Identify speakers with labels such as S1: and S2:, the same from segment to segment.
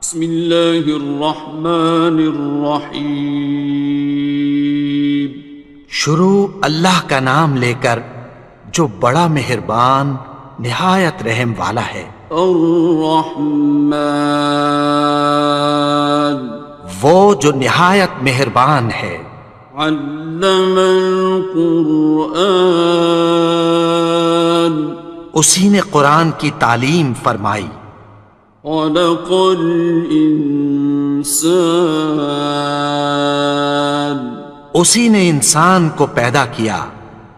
S1: بسم اللہ الرحمن الرحیم۔
S2: شروع اللہ کا نام لے کر جو بڑا مہربان نہایت رحم والا ہے۔
S1: الرحمن،
S2: وہ جو نہایت مہربان ہے۔
S1: علم القرآن،
S2: اسی نے قرآن کی تعلیم فرمائی۔
S1: خلق الانسان،
S2: اسی نے انسان کو پیدا کیا۔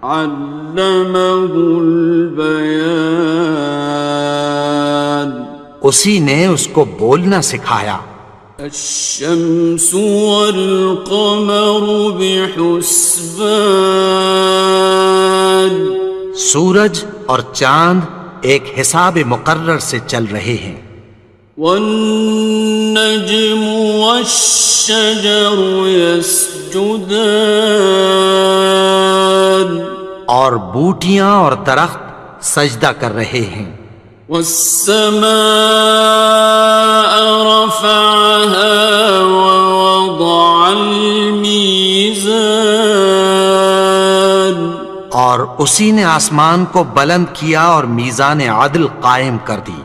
S1: علمہ البیان،
S2: اسی نے اس کو بولنا سکھایا۔
S1: الشمس والقمر بحسبان،
S2: سورج اور چاند ایک حساب مقرر سے چل رہے ہیں۔
S1: والنجم والشجر يسجدان،
S2: اور بوٹیاں اور درخت سجدہ کر رہے ہیں۔
S1: والسماء رفعها ووضع الميزان،
S2: اور اسی نے آسمان کو بلند کیا اور میزان عدل قائم کر دی۔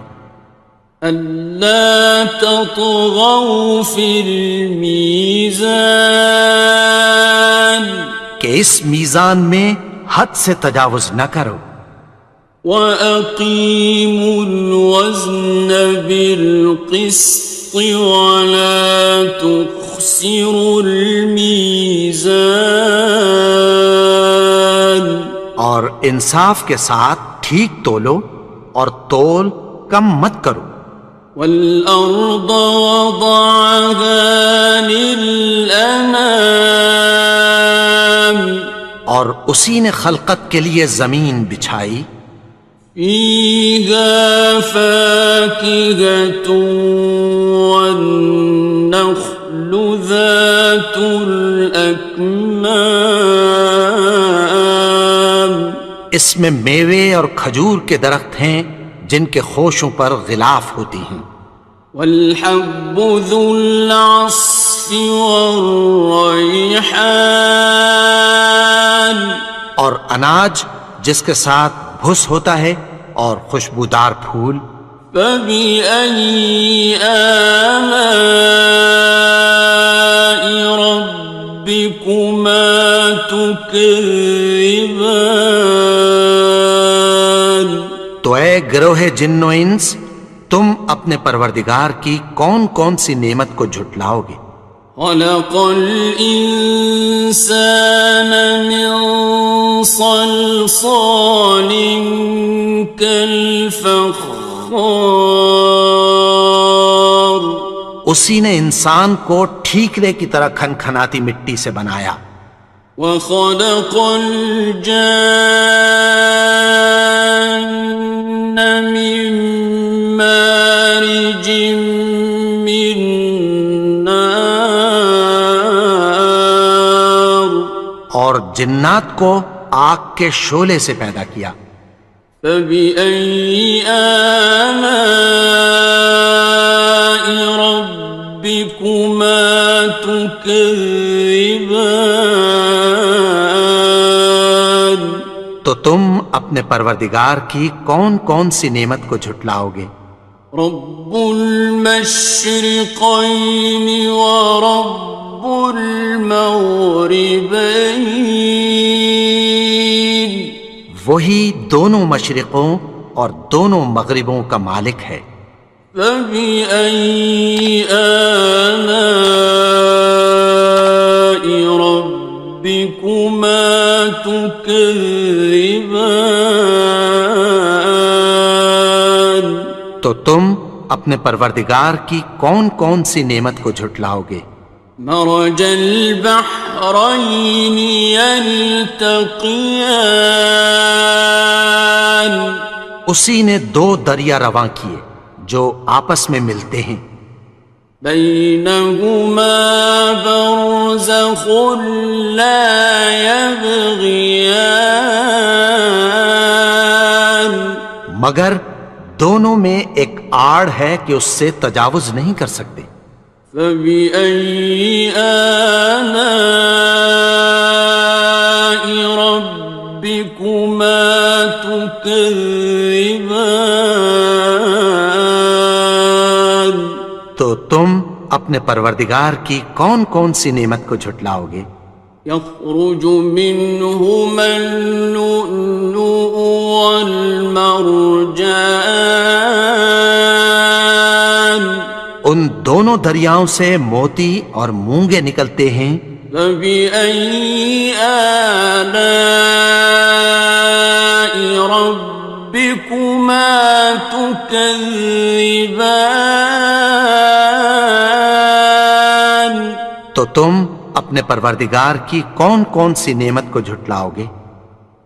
S1: ألا تطغوا في الميزان،
S2: کہ اس میزان میں حد سے تجاوز نہ کرو۔
S1: وَأَقِيمُوا الْوَزْنَ بِالْقِسْطِ وَلَا تُخْسِرُوا الْمِيزَانَ،
S2: اور انصاف کے ساتھ ٹھیک تولو اور تول کم مت کرو۔
S1: وَالْأَرْضَ وَضَعَهَا لِلْأَنَامِ،
S2: اور اسی نے خلقت کے لیے زمین بچھائی۔
S1: فِيهَا فَاكِهَةٌ وَالنَّخْلُ ذَاتُ الْأَكْمَامِ،
S2: اس میں میوے اور کھجور کے درخت ہیں جن کے خوشوں پر غلاف ہوتی ہیں۔
S1: وَالْحَبُّ ذُو الْعَصْفِ وَالرَّيْحَانِ،
S2: اور اناج جس کے ساتھ بھس ہوتا ہے اور خوشبودار پھول۔
S1: فَبِأَيِّ آلَاءِ رَبِّكُمَا تُكَذِّبَانِ،
S2: تو اے گروہ جن و انس، تم اپنے پروردگار کی کون کون سی نعمت کو جھٹلاؤ گے؟
S1: خَلَقَ الْإِنسَانَ مِنْ صَلْصَالٍ كَالْفَخَّارِ،
S2: اسی نے انسان کو ٹھیکرے کی طرح کھنکھناتی مٹی سے بنایا۔
S1: وَخَلَقَ الْجَانَّ مِن مَّارِجٍ مِّن نَّارٍ،
S2: اور جنات کو آگ کے شعلے سے پیدا کیا۔
S1: فَبِأَيِّ آلَاءِ رَبِّكُمَا تُكَذِّبَانِ،
S2: تو تم اپنے پروردگار کی کون کون سی نعمت کو جھٹلاؤ گے؟
S1: رب المشرقین ورب المغربین،
S2: وہی دونوں مشرقوں اور دونوں مغربوں کا مالک ہے۔
S1: فَبِأَيِّ آلَاءِ رَبِّكُمَا تُكَذِّبَانِ،
S2: تو تم اپنے پروردگار کی کون کون سی نعمت کو جھٹلاؤ گے؟
S1: مرج البحرین یلتقیان،
S2: اسی نے دو دریا رواں کیے جو آپس میں ملتے ہیں۔
S1: بینہما برزخ لا یبغیان،
S2: مگر دونوں میں ایک آڑ ہے کہ اس سے تجاوز نہیں کر سکتے۔
S1: فبأي آلاء ربكما تكذبان؟
S2: تو تم اپنے پروردگار کی کون کون سی نعمت کو جھٹلاؤ گے؟
S1: يخرج منهما اللؤلؤ والمرجان
S2: ان دونوں دریاؤں سے موتی اور مونگے نکلتے ہیں۔
S1: فبأي آلاء ربكما تكذبان؟
S2: تو تم اپنے پروردگار کی کون کون سی نعمت کو جھٹلاؤ گے؟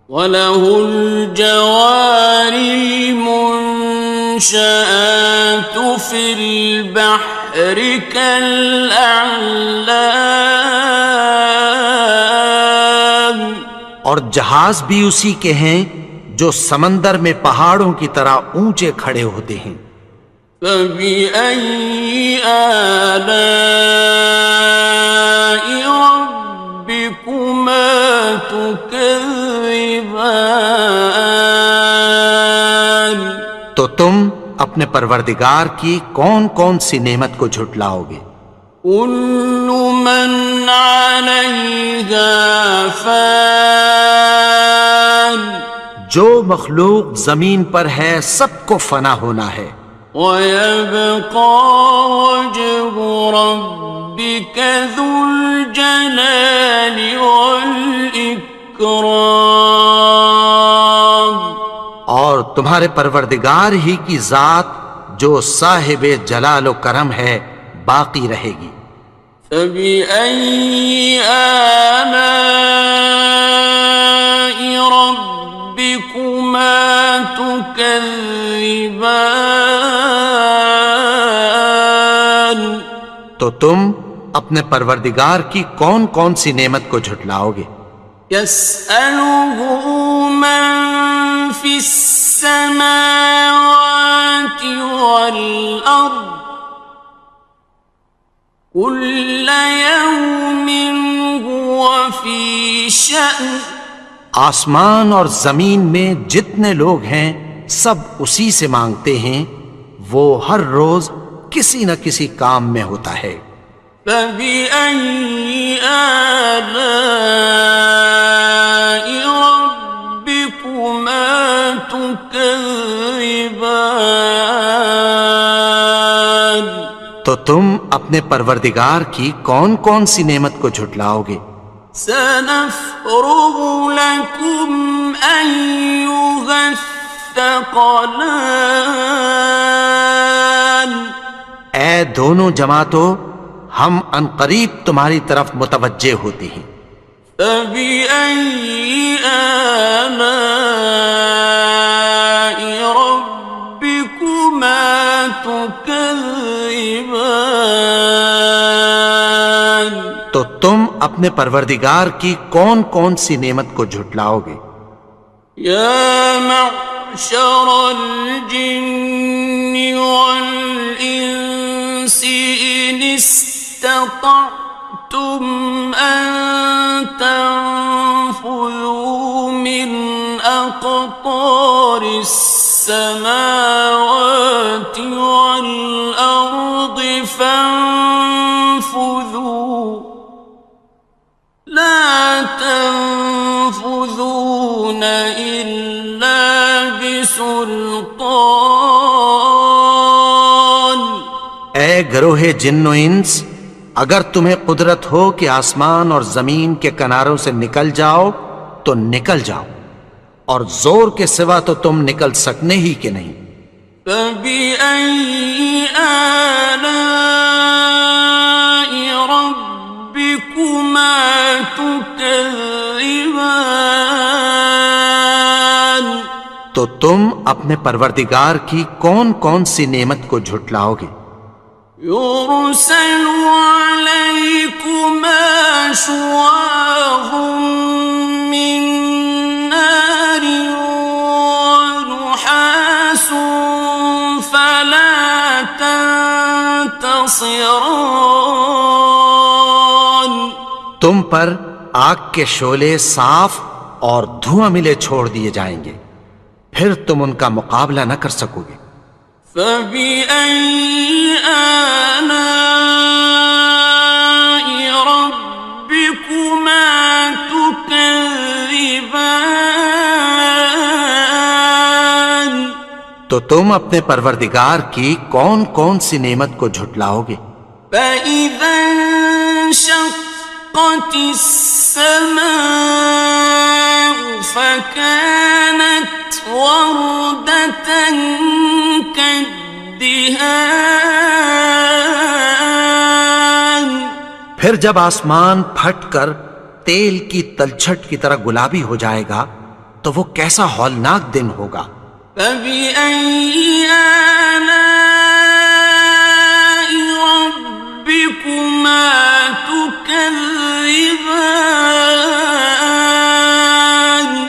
S1: وَلَهُ الْجَوَارِ الْمُنشَآتُ فِي الْبَحْرِ كَالْأَعْلَامِ،
S2: اور جہاز بھی اسی کے ہیں جو سمندر میں پہاڑوں کی طرح اونچے کھڑے ہوتے ہیں۔
S1: فَبِأَيِّ آلَاءِ رَبِّكُمَا تُكَذِّبَانِ؟
S2: تو تم اپنے پروردگار کی کون کون سی نعمت کو جھٹلاؤ گے؟
S1: كُلُّ مَنْ عَلَيْهَا فَانٍ،
S2: جو مخلوق زمین پر ہے سب کو فنا ہونا ہے۔
S1: وَيَبْقَى وَجْهُ رَبِّكَ ذُو الْجَلَالِ وَالْإِكْرَامِ،
S2: اور تمہارے پروردگار ہی کی ذات جو صاحب جلال و کرم ہے باقی رہے گی۔
S1: فَبِأَيِّ آلَاءِ رَبِّكُمَا تُكَذِّبَانِ؟
S2: تو تم اپنے پروردگار کی کون کون سی نعمت کو جھٹلاؤ گے؟
S1: يَسْأَلُهُ مَن فِي السَّمَاوَاتِ وَالْأَرْضِ كُلَّ يَوْمٍ هُوَ فِي شَأْنٍ،
S2: آسمان اور زمین میں جتنے لوگ ہیں سب اسی سے مانگتے ہیں، وہ ہر روز کسی نہ کسی کام میں ہوتا ہے۔
S1: فَبِأَيِّ آلَاءِ رَبِّكُمَا تُكَذِّبَانِ؟
S2: تو تم اپنے پروردگار کی کون کون سی نعمت کو جھٹلاؤ گے؟
S1: سَنَفْرُغُ لَكُمْ أَيُّهَ الثَّقَلَانِ؟
S2: اے دونوں جماعتوں، ہم عنقریب تمہاری طرف متوجہ ہوتے ہیں۔
S1: فَبِأَيِّ آلَاءِ رَبِّكُمَا تُكَذِّبَانِ؟
S2: تو تم اپنے پروردگار کی کون کون سی نعمت کو جھٹلاؤ گے؟
S1: يَا مَعْشَرَ الْجِنِّ وَالْإِنسِ إِنِ اسْتَطَعْتُمْ أَن تَنفُذُوا مِنْ أَقْطَارِ السَّمَاوَاتِ وَالْأَرْضِ فَانفُذُوا لَا تَنفُذُونَ إِلَّا بِسُلْطَانٍ۔
S2: اے گروہ جن و انس، اگر تمہیں قدرت ہو کہ آسمان اور زمین کے کناروں سے نکل جاؤ تو نکل جاؤ، اور زور کے سوا تو تم نکل سکنے ہی کہ نہیں۔
S1: فَبِأَيِّ آلَاءِ رَبِّكُمَا تُكَذِّبَانِ؟
S2: تو تم اپنے پروردگار کی کون کون سی نعمت کو جھٹلاؤ گے؟
S1: يُرْسَلُ عَلَيْكُمَا شُوَاظٌ مِّن نَّارٍ وَنُحَاسٌ خصران.
S2: تم پر آگ کے شعلے صاف اور دھواں ملے چھوڑ دیے جائیں گے، پھر تم ان کا مقابلہ نہ کر سکو گے۔
S1: فبأي آلاء ربكما تكذبان.
S2: تو تم اپنے پروردگار کی کون کون سی نعمت کو جھٹلاؤ گے؟
S1: فإذا انشقت السماء فكانت وردة كالدهان.
S2: پھر جب آسمان پھٹ کر تیل کی تلچھٹ کی طرح گلابی ہو جائے گا تو وہ کیسا ہولناک دن ہوگا۔
S1: فبأي آلاء ربكما تكذبان.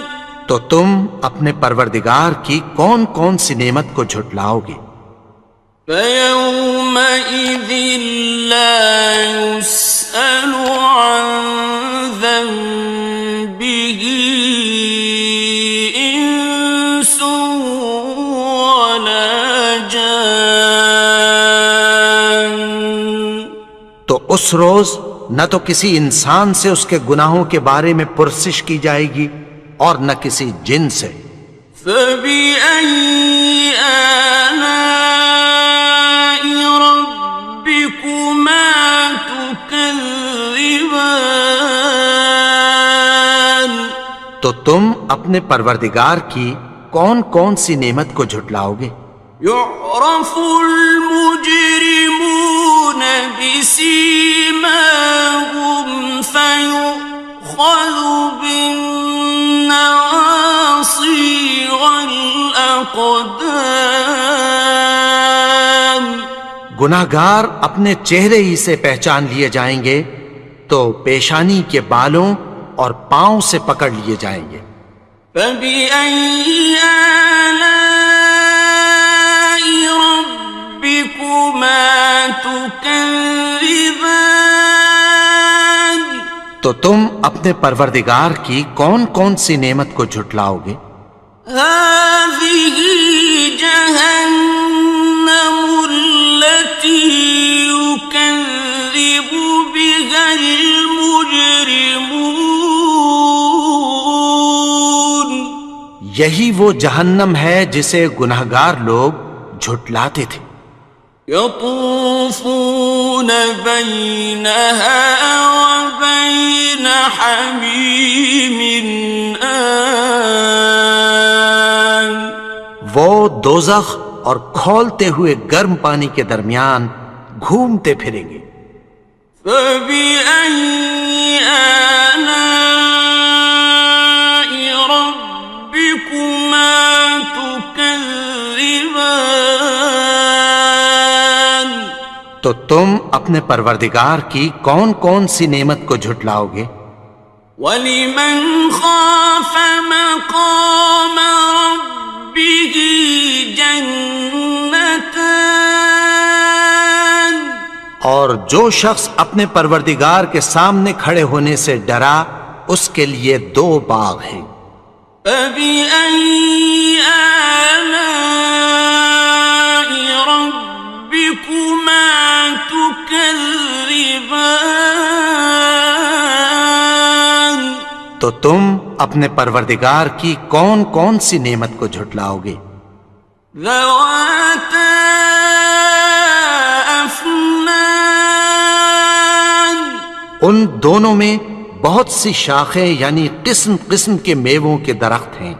S2: تو تم اپنے پروردگار کی کون کون سی نعمت کو جھٹلاؤ گے؟
S1: فيومئذ لا يسأل عن ذنبه إنس ولا جان.
S2: تو اس روز نہ تو کسی انسان سے اس کے گناہوں کے بارے میں پرسش کی جائے گی اور نہ کسی جن سے۔
S1: فبأي آلاء ربكما تكذبان.
S2: تو تم اپنے پروردگار کی کون کون سی نعمت کو جھٹلاؤ گے؟
S1: يعرف المجرمون بسيماهم فيؤخذ بالنواصي والأقدام.
S2: گناہگار اپنے چہرے ہی سے پہچان لیے جائیں گے تو پیشانی کے بالوں اور پاؤں سے پکڑ لیے جائیں گے۔
S1: فبأي آلاء ربكما تكذبان.
S2: تو تم اپنے پروردگار کی کون کون سی نعمت کو جھٹلاؤ گے؟
S1: هذه جهنم التي يكذب بها المجرمون.
S2: یہی وہ جہنم ہے جسے گناہگار لوگ جھٹلاتے تھے۔
S1: يطوفون بينها وبين حميم آن.
S2: وہ دوزخ اور کھولتے ہوئے گرم پانی کے درمیان گھومتے پھریں گے۔
S1: فبأي آلاء ربكما تكذبان.
S2: تو تم اپنے پروردگار کی کون کون سی نعمت کو جھٹلاؤ گے؟
S1: وَلِمَنْ خَافَ مَقَامَ رَبِّهِ جَنَّتَانِ.
S2: اور جو شخص اپنے پروردگار کے سامنے کھڑے ہونے سے ڈرا اس کے لیے دو باغ ہیں۔
S1: فَبِأَيِّ آلَاءِ رَبِّكُمَا تُكَذِّبَانِ.
S2: تو تم اپنے پروردگار کی کون کون سی نعمت کو جھٹلاؤ گے؟
S1: ذَوَاتَا أَفْنَانٍ.
S2: ان دونوں میں بہت سی شاخیں یعنی قسم قسم کے میووں کے درخت ہیں۔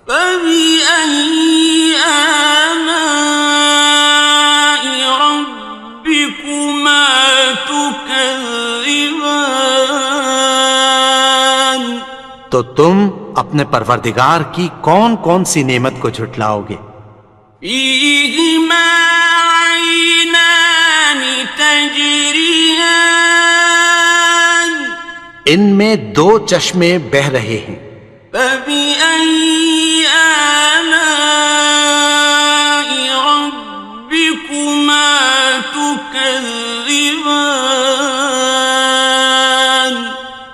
S1: فَبِأَيِّ آلَاءِ رَبِّكُمَا تُكَذِّبَانِ.
S2: تو تم اپنے پروردگار کی کون کون سی نعمت کو جھٹلاؤ گے؟
S1: فِيهِمَا عَيْنَانِ تَجْرِيَانِ.
S2: ان میں دو چشمے بہہ رہے ہیں۔
S1: فَبِأَيِّ آلَاءِ رَبِّكُمَا تُكَذِّبَانِ. تكذبان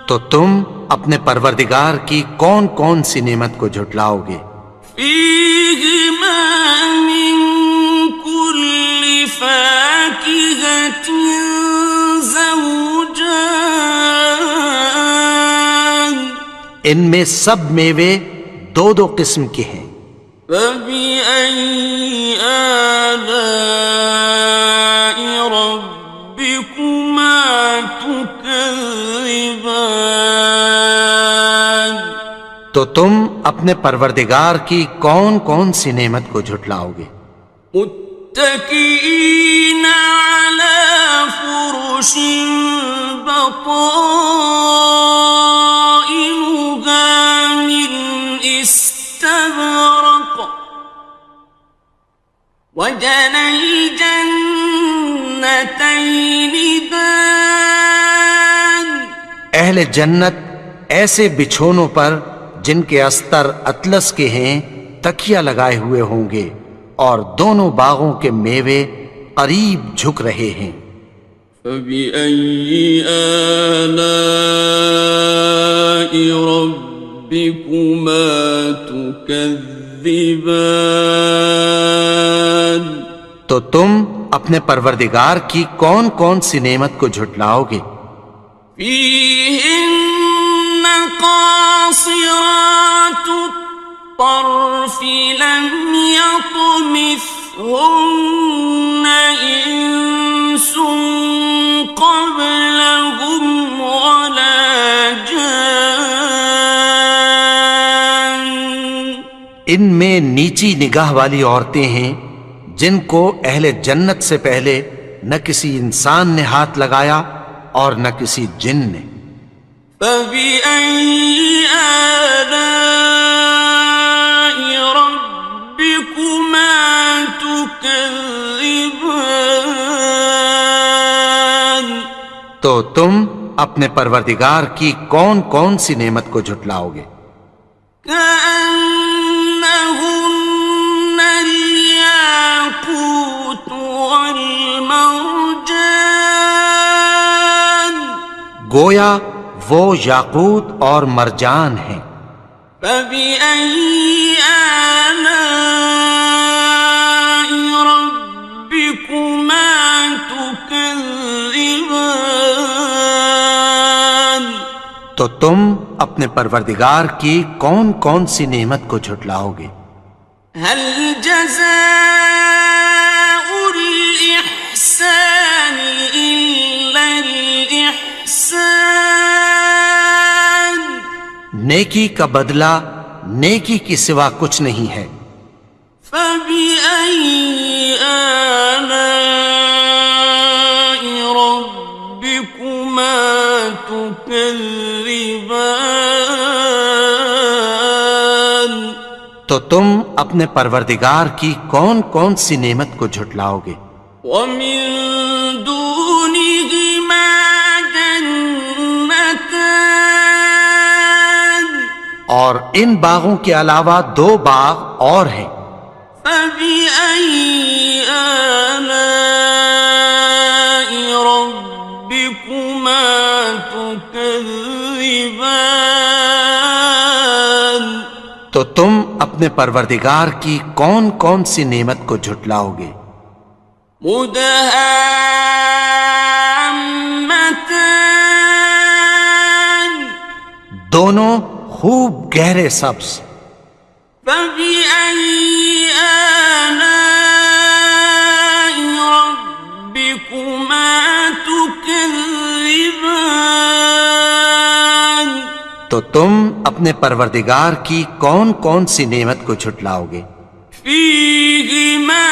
S2: تو تم اپنے پروردگار کی کون کون سی نعمت کو جھٹلاؤ گے؟
S1: فيهما من كل فاكهة زوجان
S2: ان میں سب میوے دو دو قسم کے ہیں۔
S1: فبأي آلاء ربكما تكذبان
S2: تو تم اپنے پروردگار کی کون کون سی نعمت کو جھٹلاؤ گے؟
S1: متكئين على فرش بطائنها من استبرق وجنى الجنتين دان
S2: اہل جنت ایسے بچھونوں پر جن کے استر اطلس کے ہیں تکیہ لگائے ہوئے ہوں گے اور دونوں باغوں کے میوے قریب جھک رہے ہیں۔
S1: فبأي آلاء ربكما تكذبان
S2: تو تم اپنے پروردگار کی کون کون سی نعمت کو جھٹلاؤ گے؟
S1: فيهن قاصرات الطرف لم يطمثهن إنس قبلهم ولا جان
S2: ان میں نیچی نگاہ والی عورتیں ہیں جن کو اہل جنت سے پہلے نہ کسی انسان نے ہاتھ لگایا اور نہ کسی جن نے۔
S1: فبأي آلاء ربكما تكذبان
S2: تو تم اپنے پروردگار کی کون کون سی نعمت کو جھٹلاؤ گے؟
S1: كأنهن الياقوت والمرجان
S2: گویا وہ یاقوت اور مرجان ہیں۔
S1: فبأي آلاء ربكما تكذبان
S2: تو تم اپنے پروردگار کی کون کون سی نعمت کو جھٹلاؤ گے؟
S1: هل جزاء الإحسان إلا الإحسان
S2: نیکی کا بدلہ نیکی کی سوا کچھ نہیں ہے۔
S1: فبأي آلاء ربكما تكذبان
S2: تو تم اپنے پروردگار کی کون کون سی نعمت کو جھٹلاؤ گے؟
S1: ومن دونهما جنتان
S2: اور ان باغوں کے علاوہ دو باغ اور ہیں۔
S1: فبأي آلاء ربكما تكذبان
S2: تو تم اپنے پروردگار کی کون کون سی نعمت کو جھٹلاؤ گے؟
S1: مدهامتان
S2: دونوں خوب گہرے سبز۔
S1: فبأي آلاء ربكما تكذبان
S2: تو تم اپنے پروردگار کی کون کون سی نعمت کو جھٹلاؤ گے؟
S1: فيهما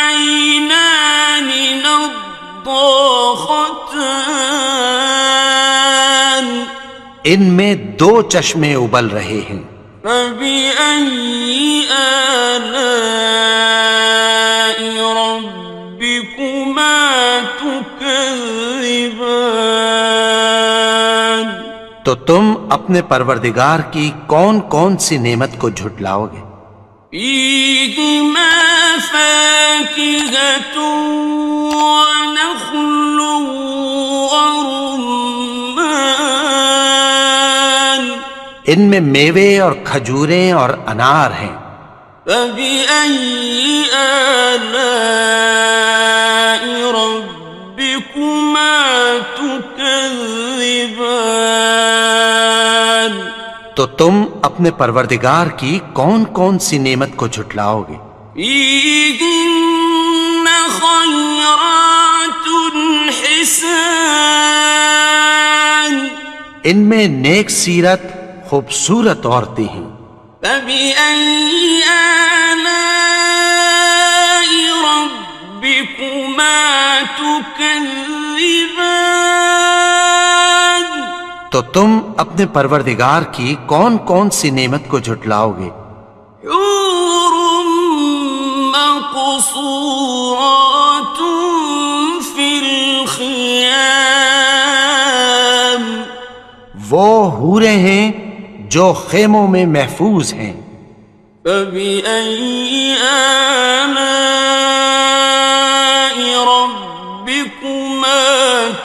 S1: عينان نضاختان
S2: ان میں دو چشمے ابل رہے ہیں۔
S1: فبأي آلاء ربكما تكذبان
S2: تو تم اپنے پروردگار کی کون کون سی نعمت کو جھٹلاؤ گے؟
S1: فيهما فاكهة ونخل ورمان
S2: ان میں میوے اور کھجوریں اور انار ہیں.
S1: فبأي آلاء ربكما تكذبان
S2: تو تم اپنے پروردگار کی کون کون سی نعمت کو جھٹلاؤ گے؟
S1: فيهن خيرات حسان
S2: ان میں نیک سیرت خوبصورت عورتیں ہیں.
S1: فبأي آلاء ربكما تكذبان
S2: تو تم اپنے پروردگار کی کون کون سی نعمت کو جھٹلاؤ گے؟
S1: حور مقصورات في الخيام
S2: وہ حوریں ہیں جو خیموں میں محفوظ ہیں.
S1: فبأي آلاء ربكما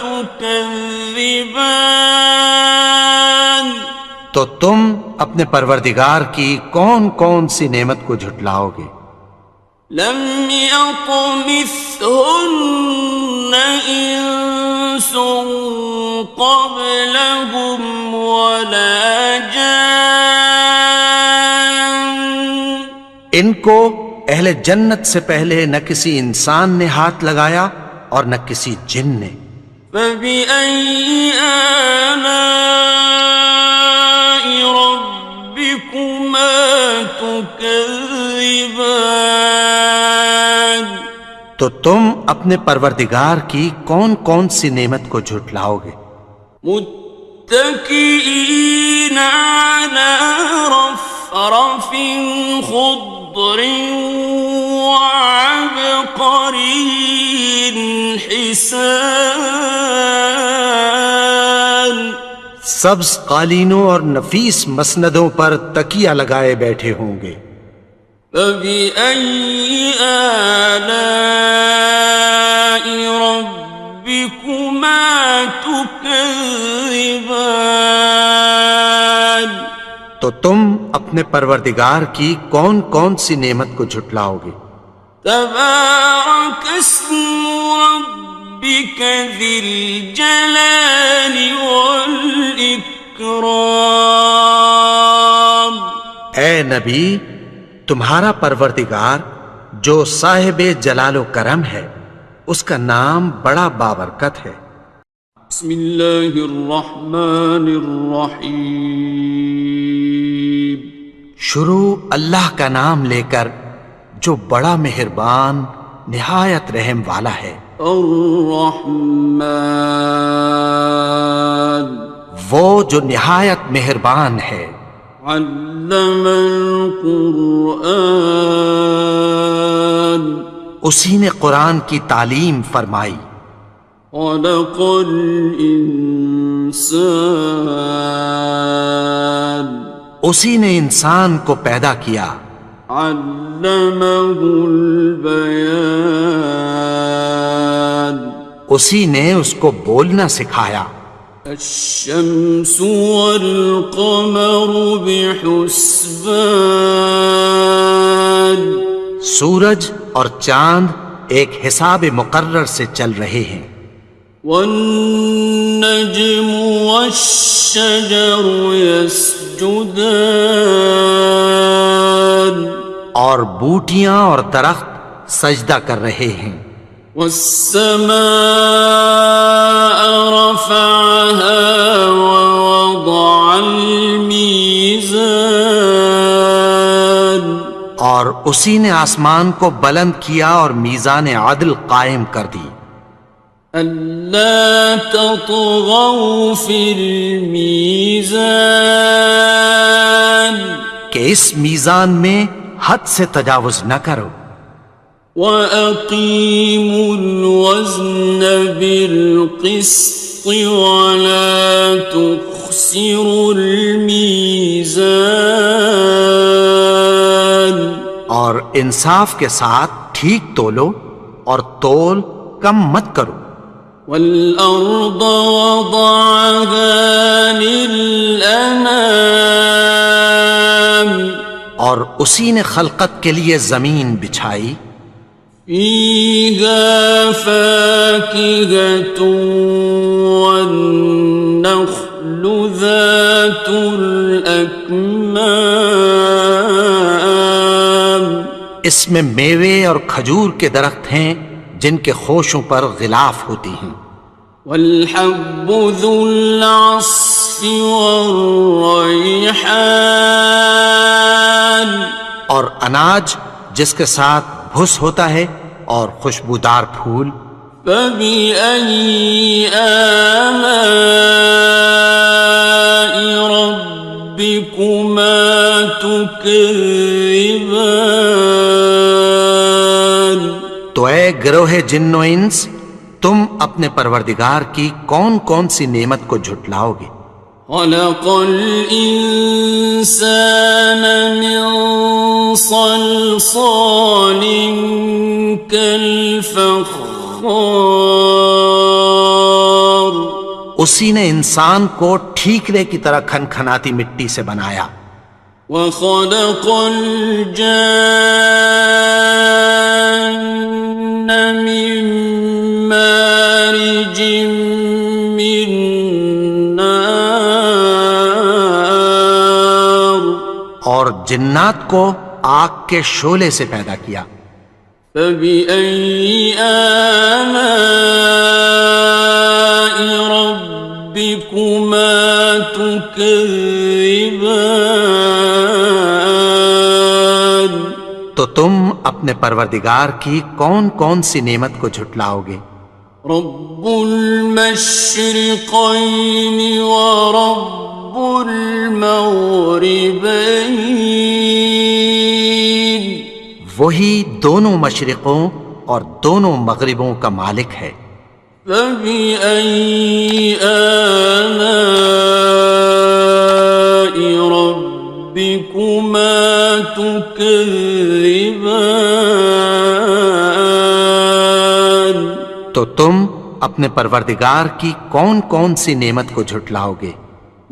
S1: تكذبان
S2: تو تم اپنے پروردگار کی کون کون سی نعمت کو جھٹلاؤ گے؟
S1: لم يطمثهن إنس قبلهم ولا جان
S2: ان کو اہل جنت سے پہلے نہ کسی انسان نے ہاتھ لگایا اور نہ کسی جن نے.
S1: فبأي آلاء ربكما تكذبان
S2: تو تم اپنے پروردگار کی کون کون سی نعمت کو جھٹلاؤ گے؟
S1: متكئين على رفرف خضر وعبقري حسان
S2: سبز قالینوں اور نفیس مسندوں پر تکیہ لگائے بیٹھے ہوں گے.
S1: فبأي آلاء ربكما تكذبان
S2: تو تم اپنے پروردگار کی کون کون سی نعمت کو جھٹلاؤ گے؟
S1: تبارك اسم ربك ذي الجلال والإكرام
S2: اے نبی، تمہارا پروردگار جو صاحب جلال و کرم ہے، اس کا نام بڑا بابرکت ہے.
S1: بسم اللہ الرحمن الرحیم
S2: شروع اللہ کا نام لے کر جو بڑا مہربان نہایت رحم والا ہے.
S1: الرحمن
S2: وہ جو نہایت مہربان ہے.
S1: علم القرآن
S2: اسی نے قرآن کی تعلیم فرمائی.
S1: خلق الانسان
S2: اسی نے انسان کو پیدا کیا.
S1: علمہ البیان
S2: اسی نے اس کو بولنا سکھایا.
S1: الشمس والقمر بحسبان
S2: سورج اور چاند ایک حساب مقرر سے چل رہے ہیں.
S1: والنجم والشجر يسجدان
S2: اور بوٹیاں اور درخت سجدہ کر رہے ہیں.
S1: والسماء رفعها ووضع الميزان
S2: اور اسی نے آسمان کو بلند کیا اور میزان عدل قائم کر دی.
S1: ألا تطغوا في الميزان
S2: کہ اس میزان میں حد سے تجاوز نہ کرو.
S1: وَأَقِيمُوا الْوَزْنَ بِالْقِسْطِ وَلَا تُخْسِرُوا الْمِيزَانَ
S2: اور انصاف کے ساتھ ٹھیک تولو اور تول کم مت کرو.
S1: والأرض وضعها للأنام
S2: اور اسی نے خلقت کے لیے زمین بچھائی.
S1: فيها فاكهة والنخل ذات الأكمام
S2: اس میں میوے اور کھجور کے درخت ہیں جن کے خوشوں پر غلاف ہوتی ہیں.
S1: والحب ذو العصف والریحان
S2: اور اناج جس کے ساتھ بھس ہوتا ہے اور خوشبودار پھول.
S1: فبأي آلاء ربكما تكذبان
S2: تو اے گروہ جن و انس، تم اپنے پروردگار کی کون کون سی نعمت کو جھٹلاؤ گے؟
S1: خلق الإنسان من صلصال كالفخار
S2: اسی نے انسان کو ٹھیکرے کی طرح کھنکھناتی مٹی سے بنایا.
S1: وخلق الجان من مارج من نار
S2: اور جنات کو آگ کے شعلے سے پیدا کیا.
S1: فبأي آلاء ربكما تكذبان
S2: تو تم اپنے پروردگار کی کون کون سی نعمت کو جھٹلاؤ گے؟
S1: رب المشرقين ورب المغربين
S2: وہی دونوں مشرقوں اور دونوں مغربوں کا مالک ہے.
S1: فبأي آلاء ربكما تكذبان
S2: تو تم اپنے پروردگار کی کون کون سی نعمت کو جھٹلاؤ گے؟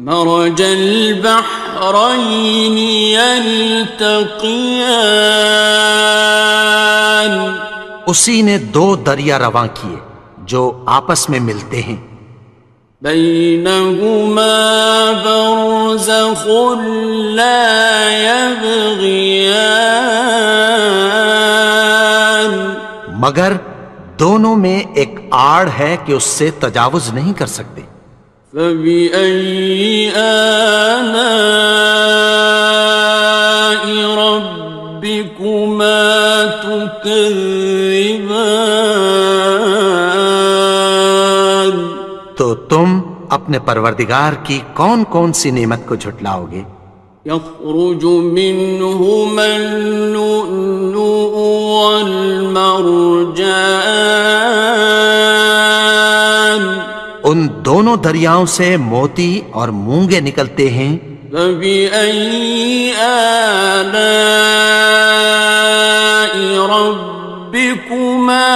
S1: مرج البحرين يلتقيان
S2: اسی نے دو دریا رواں کیے جو آپس میں ملتے ہیں.
S1: بينهما برزخ لا يبغيان
S2: مگر دونوں میں ایک آڑ ہے کہ اس سے تجاوز نہیں کر سکتے.
S1: فبأي آلاء ربكما تكذبان
S2: تو تم اپنے پروردگار کی کون کون سی نعمت کو جھٹلاؤ گے؟
S1: يخرج منهما اللؤلؤ والمرجان
S2: ان دونوں دریاؤں سے موتی اور مونگے نکلتے ہیں.
S1: فبأي آلاء ربكما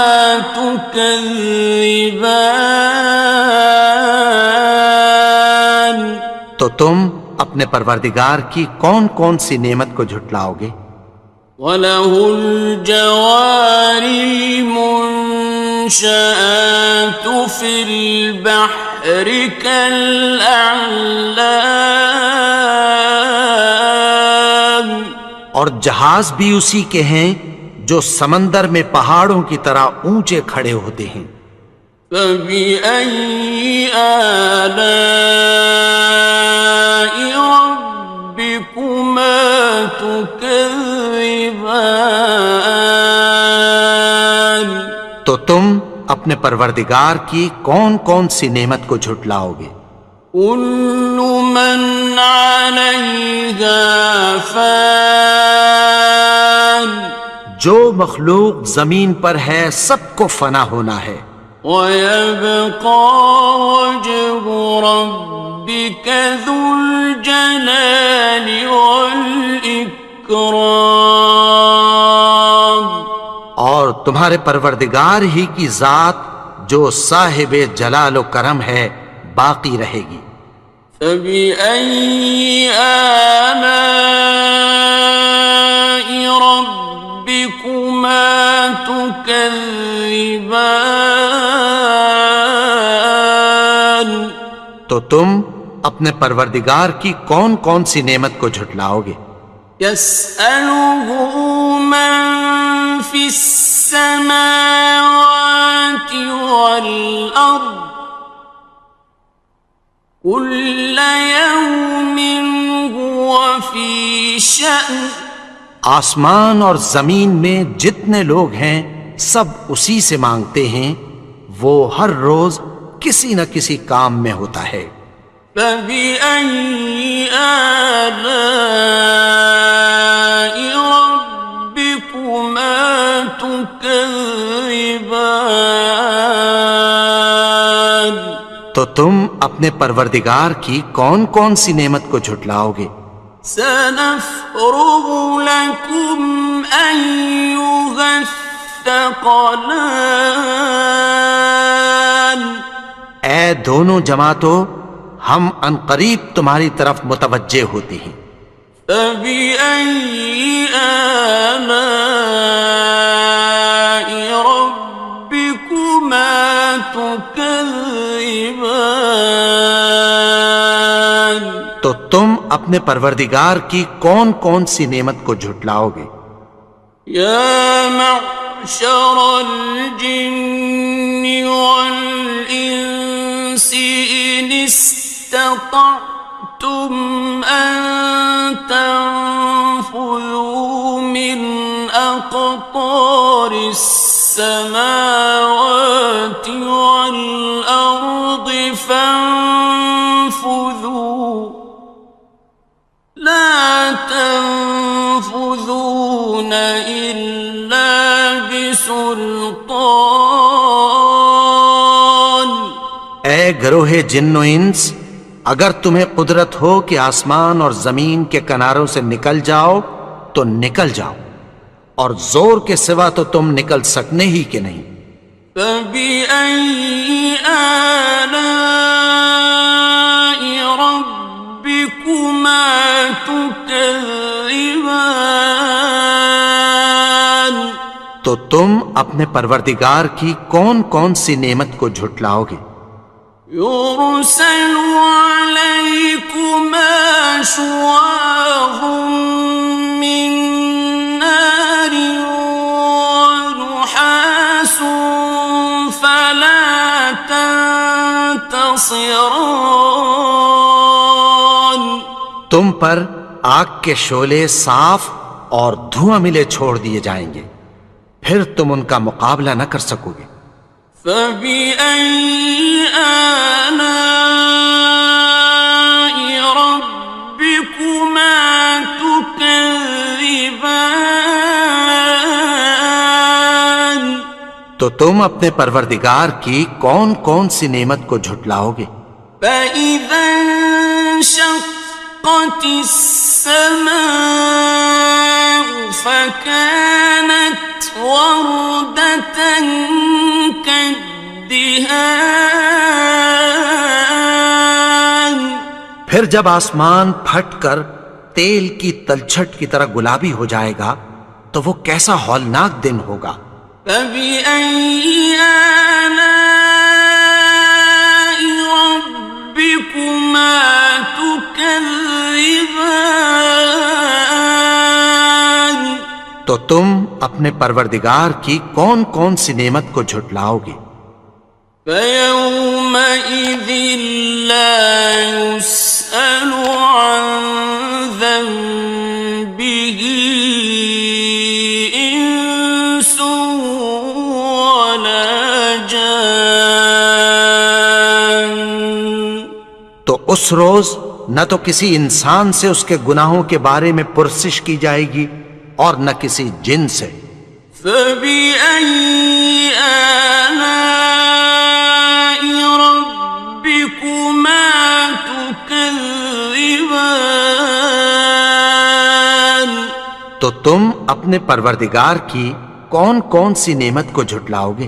S1: تكذبان
S2: تو تم اپنے پروردگار کی کون کون سی نعمت کو جھٹلاؤ گے؟
S1: وَلَهُ الْجَوَارِ الْمُنشَآتُ فِي الْبَحْرِ كَالْأَعْلَامِ
S2: اور جہاز بھی اسی کے ہیں جو سمندر میں پہاڑوں کی طرح اونچے کھڑے ہوتے ہیں.
S1: فَبِأَيِّ آلَاءِ رَبِّكُمَا تُكَذِّبَانِ
S2: تو تم اپنے پروردگار کی کون کون سی نعمت کو جھٹلاؤ گے؟
S1: كُلُّ مَنْ عَلَيْهَا فَانٍ
S2: جو مخلوق زمین پر ہے سب کو فنا ہونا ہے.
S1: وَيَبْقَى وَجْهُ رَبِّكَ ذُو الْجَلَالِ وَالْإِكْرَامِ
S2: اور تمہارے پروردگار ہی کی ذات جو صاحب جلال و کرم ہے باقی رہے گی۔
S1: فَبِأَيِّ آلَاءِ رَبِّكُمَا تُكَذِّبَانِ؟
S2: تو تم اپنے پروردگار کی کون کون سی نعمت کو جھٹلاؤ گے؟
S1: يَسْأَلُهُ مَن فِي السَّمَاوَاتِ وَالْأَرْضِ كُلَّ يَوْمٍ هُوَ فِي شَأْنٍ۔
S2: آسمان اور زمین میں جتنے لوگ ہیں سب اسی سے مانگتے ہیں، وہ ہر روز کسی نہ کسی کام میں ہوتا ہے۔
S1: فَبِأَيِّ آلَاءِ رَبِّكُمَا تُكَذِّبَانِ؟
S2: تو تم اپنے پروردگار کی کون کون سی نعمت کو جھٹلاؤ گے؟
S1: سَنَفْرُغُ لَكُمْ أَيُّهَ الثَّقَلَانِ۔
S2: اے دونوں جماعتوں، ہم عنقریب تمہاری طرف متوجہ ہوتے ہیں۔
S1: فَبِأَيِّ آلَاءِ رَبِّكُمَا تُكَذِّبَانِ؟
S2: تو تم اپنے پروردگار کی کون کون سی نعمت کو جھٹلاؤ گے؟
S1: يَا مَعْشَرَ الْجِنِّ وَالْإِنسِ إِنِ اسْتَطَعْتُمْ أَن تَنفُذُوا مِنْ أَقْطَارِ السَّمَاوَاتِ وَالْأَرْضِ فَانفُذُوا لَا تَنفُذُونَ إِلَّا بِسُلْطَانٍ۔
S2: اے گروہ جن و انس، اگر تمہیں قدرت ہو کہ آسمان اور زمین کے کناروں سے نکل جاؤ تو نکل جاؤ، اور زور کے سوا تو تم نکل سکنے ہی کہ نہیں۔
S1: فَبِأَيِّ آلَاءِ رَبِّكُمَا تُكَذِّبَانِ؟
S2: تو تم اپنے پروردگار کی کون کون سی نعمت کو جھٹلاؤ گے؟
S1: يُرْسَلُ عَلَيْكُمَا شُوَاظٌ مِّن نَّارٍ وَنُحَاسٌ فَلَا تَنتَصِرَانِ۔
S2: تم پر آگ کے شعلے صاف اور دھواں ملے چھوڑ دیے جائیں گے، پھر تم ان کا مقابلہ نہ کر سکو گے۔
S1: فَبِأَيِّ آلَاءِ رَبِّكُمَا تُكَذِّبَانِ؟
S2: تو تم اپنے پروردگار کی کون کون سی نعمت کو جھٹلاؤ گے؟
S1: فَإِذَا انشَقَّتِ السَّمَاءُ فَكَانَتْ وَرْدَةً كَالدِّهَانِ۔
S2: پھر جب آسمان پھٹ کر تیل کی تلچھٹ کی طرح گلابی ہو جائے گا تو وہ کیسا ہولناک دن ہوگا۔
S1: فَبِأَيِّ آلَاءِ رَبِّكُمَا تُكَذِّبَانِ؟
S2: تو تم اپنے پروردگار کی کون کون سی نعمت کو جھٹلاؤ گے؟
S1: فَيَوْمَئِذٍ لَا يُسْأَلُ عَن ذَنبِهِ إِنسٌ وَلَا جَانٌ۔
S2: تو اس روز نہ تو کسی انسان سے اس کے گناہوں کے بارے میں پرسش کی جائے گی اور نہ کسی جن سے۔
S1: فَبِأَيِّ آلَاءِ رَبِّكُمَا تُكَذِّبَانِ؟
S2: تو تم اپنے پروردگار کی کون کون سی نعمت کو جھٹلاؤ گے؟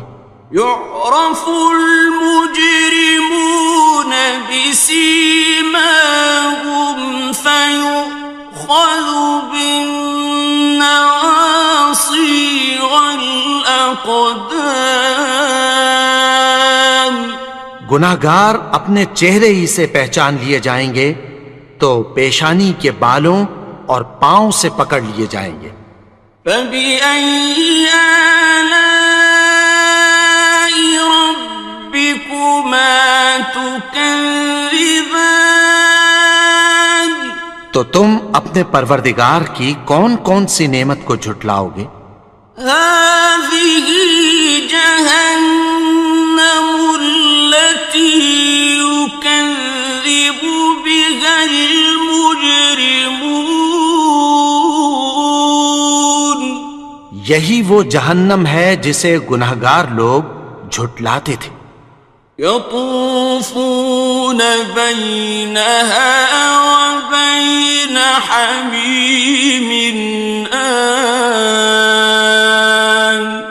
S1: يعرف المجرمون بسيماهم فيؤخذ بالنواصي والأقدام.
S2: گناہگار اپنے چہرے ہی سے پہچان لیے جائیں گے تو پیشانی کے بالوں اور پاؤں سے پکڑ لیے جائیں گے.
S1: فبأي آلاء ربكما تكذبان.
S2: تو تم اپنے پروردگار کی کون کون سی نعمت کو جھٹلاؤ گے؟
S1: هذه جهنم التي يكذب بها المجرمون.
S2: یہی وہ جہنم ہے جسے گناہگار لوگ جھٹلاتے تھے.
S1: يطوفون بينها وبين حميم آن.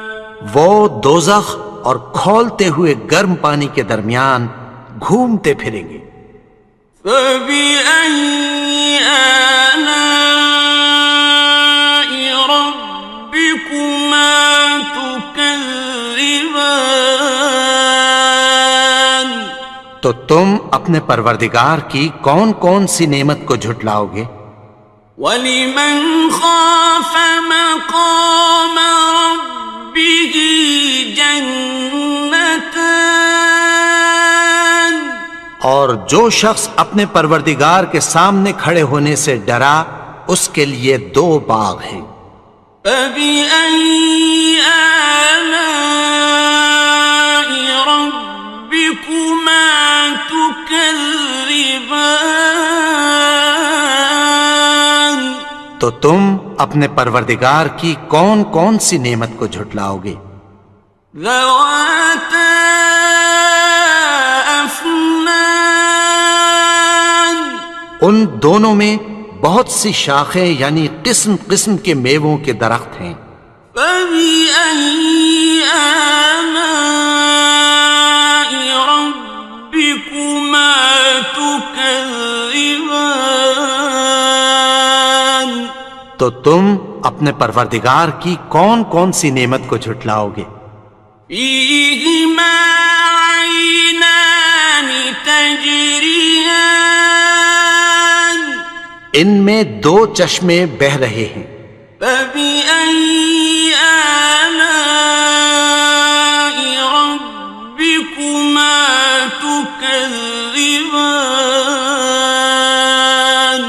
S2: وہ دوزخ اور کھولتے ہوئے گرم پانی کے درمیان گھومتے پھریں گے.
S1: فبأي آلاء ربكما تكذبان.
S2: تو تم اپنے پروردگار کی کون کون سی نعمت کو جھٹلاؤ گے؟
S1: وَلِمَنْ خَافَ مَقَامَ رَبِّهِ جَنَّتَانِ.
S2: اور جو شخص اپنے پروردگار کے سامنے کھڑے ہونے سے ڈرا اس کے لیے 2 باغ ہیں.
S1: فَبِأَيِّ آلَاءِ رَبِّكُمَا تُكَذِّبَانِ.
S2: تو تم اپنے پروردگار کی کون کون سی نعمت کو جھٹلاؤ گے؟
S1: ذَوَاتَا أَفْنَانٍ.
S2: ان دونوں میں بہت سی شاخیں یعنی قسم قسم کے میووں کے درخت ہیں.
S1: فَبِأَيِّ آلَاءِ رَبِّكُمَا تُكَذِّبَانِ.
S2: تو تم اپنے پروردگار کی کون کون سی نعمت کو جھٹلاؤ گے؟
S1: فِيهِمَا عَيْنَانِ تَجْرِيَانِ.
S2: ان میں 2 چشمے بہہ رہے ہیں.
S1: فَبِأَيِّ آلَاءِ رَبِّكُمَا تُكَذِّبَانِ.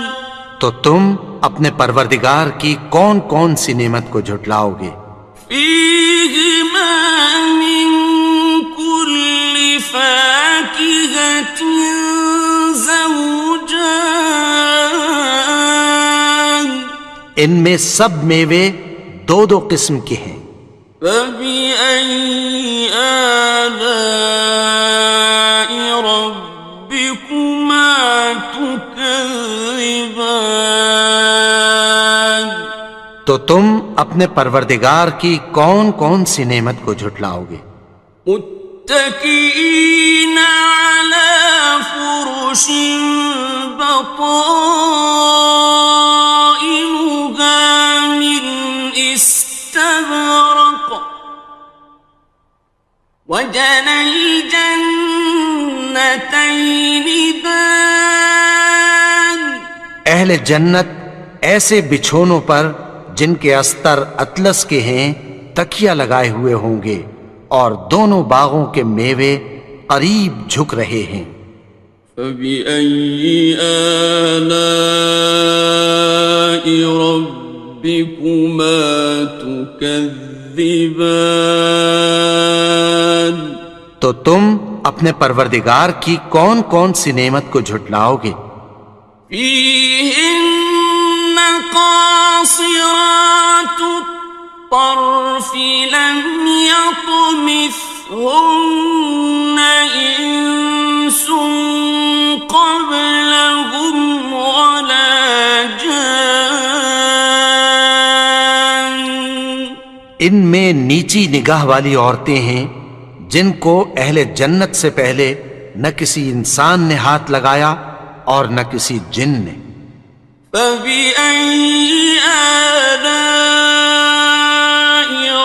S2: تو تم اپنے پروردگار کی کون کون سی نعمت کو جھٹلاؤ گے؟
S1: فِيهِمَا مِن كُلِّ فَاكِهَةٍ زَوْجَانِ.
S2: ان میں سب میوے 2 قسم کے ہیں.
S1: فَبِأَيِّ آلَاءِ رَبِّكُمَا تُكَذِّبَانِ.
S2: تو تم اپنے پروردگار کی کون کون سی نعمت کو جھٹلاؤ گے؟
S1: متكئين على فرش بطائنها من استبرق وجنى الجنتين دان.
S2: اہل جنت ایسے بچھونوں پر جن کے استر اطلس کے ہیں تکیہ لگائے ہوئے ہوں گے اور دونوں باغوں کے میوے قریب جھک رہے ہیں.
S1: فَبِأَيِّ آلَاءِ رَبِّكُمَا تُكَذِّبَانِ.
S2: تو تم اپنے پروردگار کی کون کون سی نعمت کو جھٹلاؤ گے؟
S1: فِيهِنَّ قَاصِرَاتُ الطَّرْفِ لَمْ يَطْمِثْهُنَّ إِنسٌ قَبْلَهُمْ وَلَا جَانٌّ.
S2: ان میں نیچی نگاہ والی عورتیں ہیں جن کو اہل جنت سے پہلے نہ کسی انسان نے ہاتھ لگایا اور نہ کسی جن نے۔
S1: فَبِأَيِّ آلَاءِ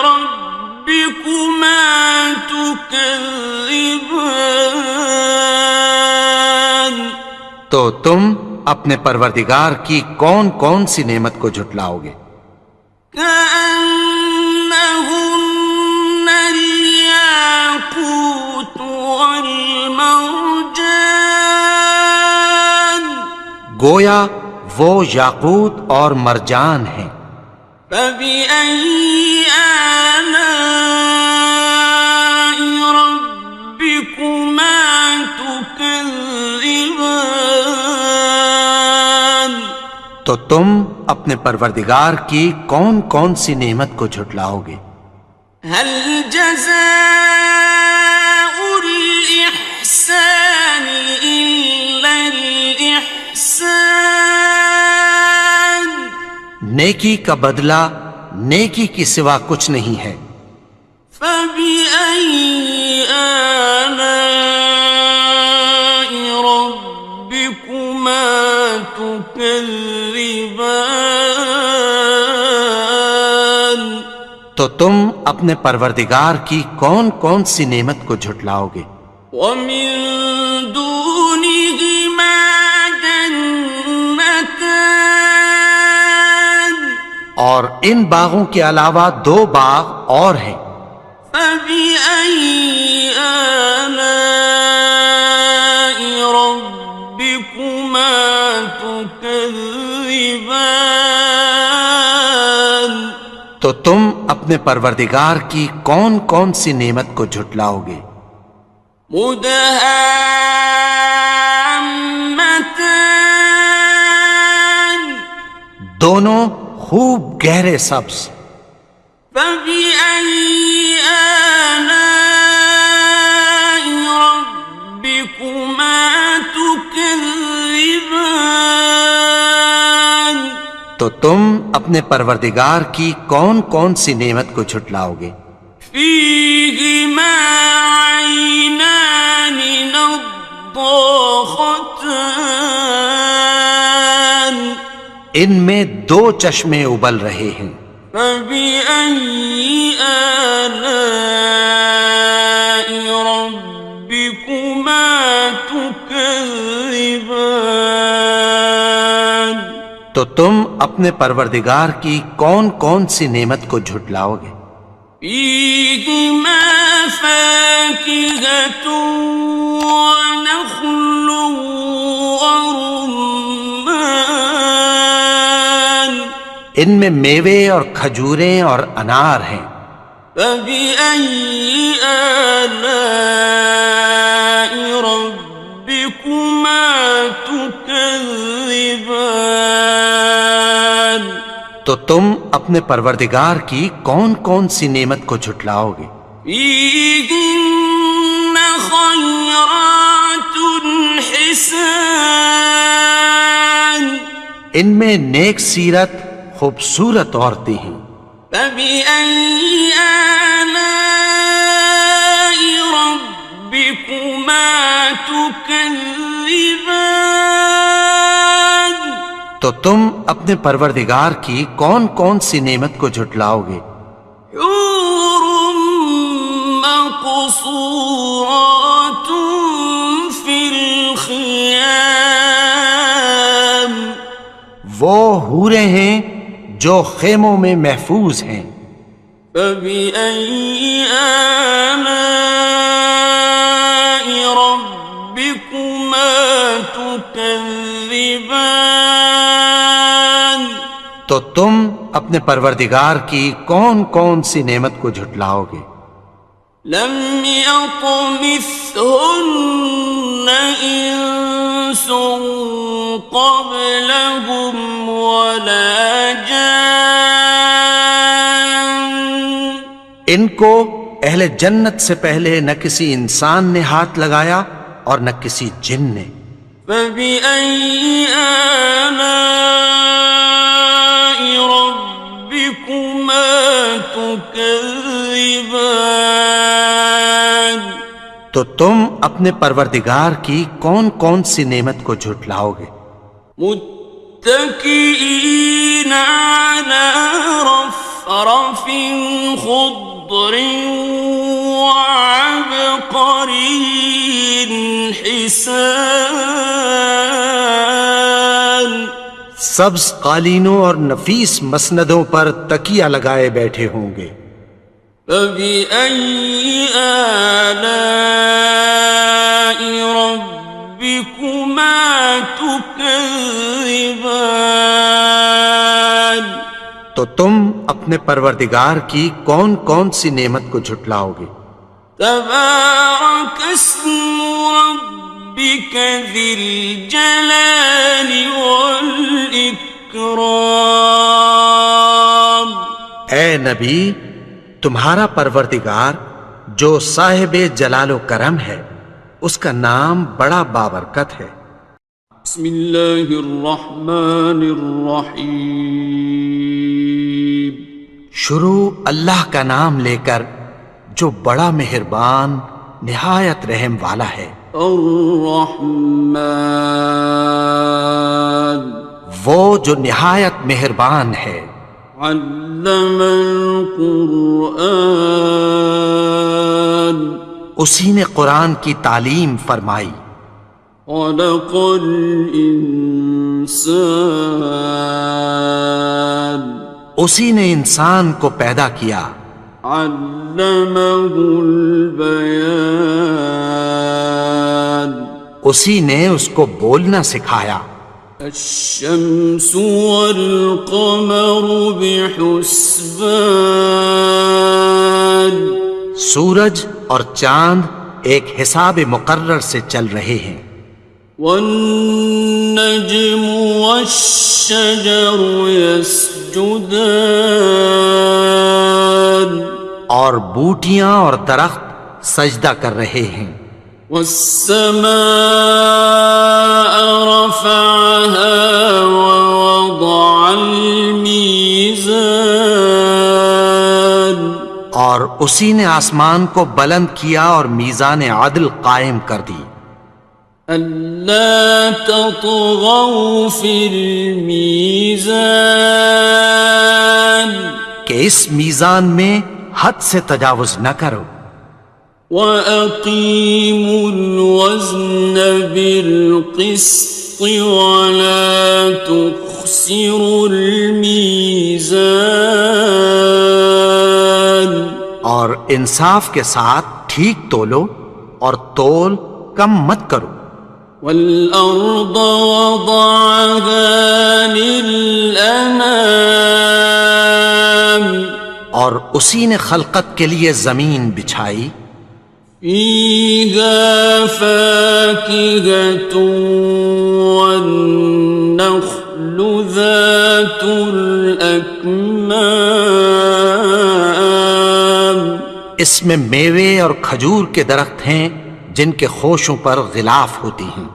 S1: رَبِّكُمَا تُكَذِّبَانِ،
S2: تو تم اپنے پروردگار کی کون کون سی نعمت کو جھٹلاؤ گے؟
S1: كأنهن الياقوت والمرجان،
S2: گویا وہ یاقوت اور مرجان ہیں۔
S1: فبأي آلاء ربكما تكذبان،
S2: تو تم اپنے پروردگار کی کون کون سی نعمت کو جھٹلاؤ گے؟
S1: هل جزاء الإحسان إلا الإحسان،
S2: نیکی کا بدلہ نیکی کی سوا کچھ نہیں ہے۔
S1: فبأي آلاء ربكما تكذبان،
S2: تو تم اپنے پروردگار کی کون کون سی نعمت کو جھٹلاؤ گے؟
S1: ومن دونهما جنتان،
S2: اور ان باغوں کے علاوہ دو باغ اور ہیں۔
S1: فبأي آلاء ربكما تكذبان،
S2: تو تم اپنے پروردگار کی کون کون سی نعمت کو جھٹلاؤ گے؟
S1: مدهامتان،
S2: دونوں خوب گہرے سبز۔
S1: فبأي آلاء ربكما تكذبان،
S2: تو تم اپنے پروردگار کی کون کون سی نعمت کو جھٹلاؤ گے؟
S1: فيهما عينان نضاختان،
S2: ان میں دو چشمے ابل رہے ہیں۔
S1: فبأي آلاء ربكما تكذبان،
S2: تو تم اپنے پروردگار کی کون کون سی نعمت کو جھٹلاؤ گے؟
S1: فيهما فاكهة ونخل ورمان،
S2: ان میں میوے اور کھجوریں اور انار ہیں۔
S1: فبأي آلاء ربكما تكذبان،
S2: تو تم اپنے پروردگار کی کون کون سی نعمت کو جھٹلاؤ گے؟
S1: فيهن خيرات حسان،
S2: ان میں نیک سیرت خوبصورت عورتیں ہیں۔
S1: فبأي آلاء ربكما تكذبان،
S2: تو تم اپنے پروردگار کی کون کون سی نعمت کو جھٹلاؤ گے؟
S1: حور مقصورات في الخيام،
S2: وہ حوریں ہیں جو خیموں میں محفوظ ہیں۔
S1: فبأي آلاء ربكما تكذبان،
S2: تو تم اپنے پروردگار کی کون کون سی نعمت کو جھٹلاؤ گے؟
S1: لم يطمثهن إنس قبلهم ولا جان،
S2: ان کو اہل جنت سے پہلے نہ کسی انسان نے ہاتھ لگایا اور نہ کسی جن نے۔
S1: فبأي آلاء ربكما تكذبان، تكذبان
S2: تو تم اپنے پروردگار کی کون کون سی نعمت کو جھٹلاؤ گے؟
S1: متكئين على رفرف خضر وعبقري حسان
S2: سبز قالینوں اور نفیس مسندوں پر تکیہ لگائے بیٹھے ہوں گے۔
S1: فبأي آلاء ربكما تكذبان
S2: تو تم اپنے پروردگار کی کون کون سی نعمت کو جھٹلاؤ گے؟
S1: تبارك اسم ربك ذي الجلال والإكرام
S2: اے نبی، تمہارا پروردگار جو صاحب جلال و کرم ہے، اس کا نام بڑا بابرکت ہے۔
S1: بسم اللہ الرحمن الرحیم
S2: شروع اللہ کا نام لے کر جو بڑا مہربان نہایت رحم والا ہے۔
S1: الرحمن
S2: وہ جو نہایت مہربان ہے۔
S1: علم القرآن
S2: اسی نے قرآن کی تعلیم فرمائی۔
S1: خلق الانسان
S2: اسی نے انسان کو پیدا کیا۔
S1: علمہ البیان
S2: اسی نے اس کو بولنا سکھایا۔
S1: الشمس والقمر بحسبان
S2: سورج اور چاند ایک حساب مقرر سے چل رہے ہیں۔
S1: والنجم والشجر يسجدان
S2: اور بوٹیاں اور درخت سجدہ کر رہے ہیں۔
S1: والسماء رفعها ووضع الميزان
S2: اور اسی نے آسمان کو بلند کیا اور میزان عدل قائم کر دی۔
S1: ألا تطغوا في الميزان
S2: کہ اس میزان میں حد سے تجاوز نہ کرو۔
S1: وَأَقِيمُوا الْوَزْنَ بِالْقِسْطِ وَلَا تُخْسِرُوا الْمِيزَانَ
S2: اور انصاف کے ساتھ ٹھیک تولو اور تول کم مت کرو۔
S1: وَالْأَرْضَ وَضَعَهَا لِلْأَنَامِ
S2: اور اسی نے خلقت کے لیے زمین بچھائی۔
S1: فِيهَا فَاكِهَةٌ وَالنَّخْلُ ذَاتُ الْأَكْمَامِ
S2: اس میں میوے اور کھجور کے درخت ہیں جن کے خوشوں پر غلاف ہوتی ہیں۔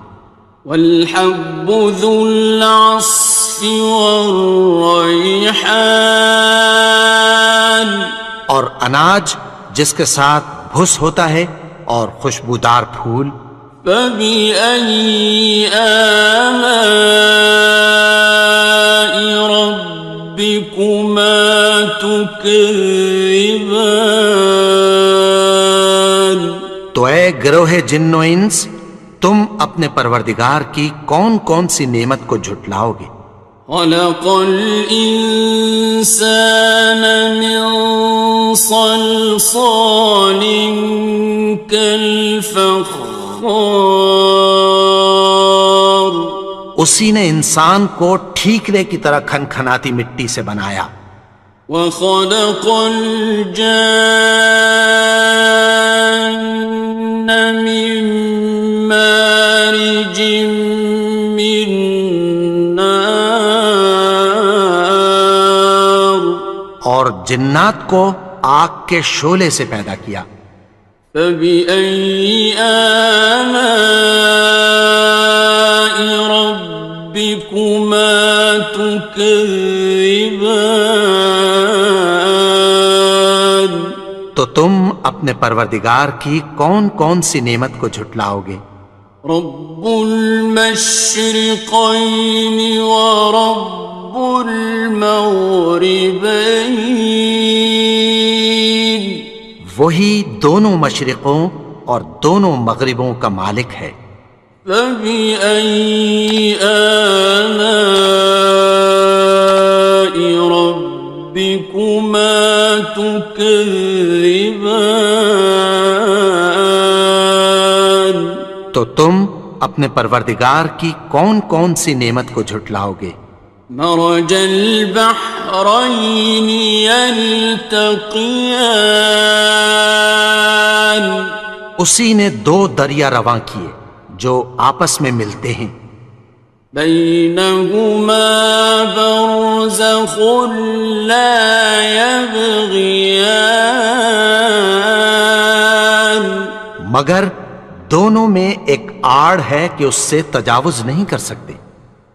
S1: وَالْحَبُّ ذُو الْعَصْفِ وَالرَّيْحَانِ
S2: اور اناج جس کے ساتھ بھس ہوتا ہے اور خوشبودار پھول۔
S1: فَبِأَيِّ آلَاءِ رَبِّكُمَا تُكَذِّبَانِ
S2: تو اے گروہ جن و انس، تم اپنے پروردگار کی کون کون سی نعمت کو جھٹلاؤ گے؟
S1: خلق الإنسان من صلصال كالفخار
S2: اسی نے انسان کو ٹھیکرے کی طرح کھنکھناتی مٹی سے بنایا۔
S1: وخلق الجان من مارج من نار
S2: اور جنات کو آگ کے شعلے سے پیدا کیا۔
S1: فبأي آلاء ربكما تكذبان
S2: تو تم اپنے پروردگار کی کون کون سی نعمت کو جھٹلاؤ گے؟
S1: رب المشرقين ورب المغربين
S2: وہی دونوں مشرقوں اور دونوں مغربوں کا مالک ہے۔
S1: فبأي آلاء ربكما تكذبان
S2: تو تم اپنے پروردگار کی کون کون سی نعمت کو جھٹلاؤ گے؟
S1: مرج البحرين يلتقيان
S2: اسی نے دو دریا رواں کیے جو آپس میں ملتے ہیں،
S1: بينهما برزخ لا يبغيان
S2: مگر دونوں میں ایک آڑ ہے کہ اس سے تجاوز نہیں کر سکتے۔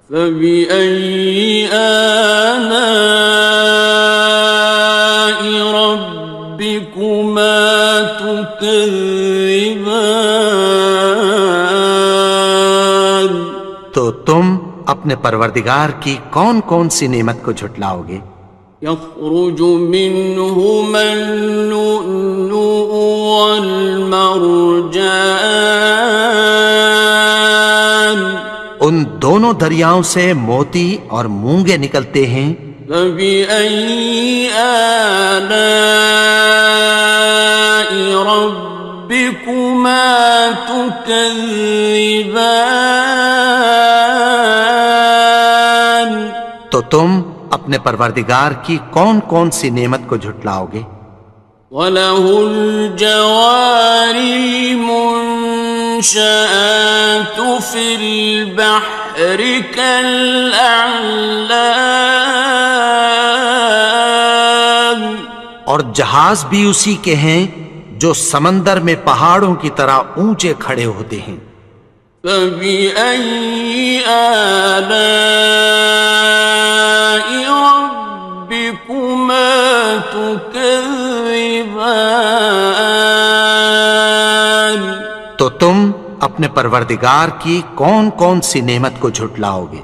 S1: فبأي آلاء ربكما تكذبان
S2: تو تم اپنے پروردگار کی کون کون سی نعمت کو جھٹلاؤ گے؟
S1: يخرج منهما اللؤلؤ والمرجان
S2: ان دونوں دریاؤں سے موتی اور مونگے نکلتے ہیں۔
S1: فبأي آلاء ربكما تكذبان
S2: تو تم اپنے پروردگار کی کون کون سی نعمت کو جھٹلاؤ گے؟
S1: وَلَهُ الْجَوَارِ الْمُنشَآتُ فِي الْبَحْرِ كَالْأَعْلَامِ
S2: اور جہاز بھی اسی کے ہیں جو سمندر میں پہاڑوں کی طرح اونچے کھڑے ہوتے ہیں۔
S1: فَبِأَيِّ آلَاءِ رَبِّكُمَا تُكَذِّبَانِ
S2: تو تم اپنے پروردگار کی کون کون سی نعمت کو جھٹلاؤ گے؟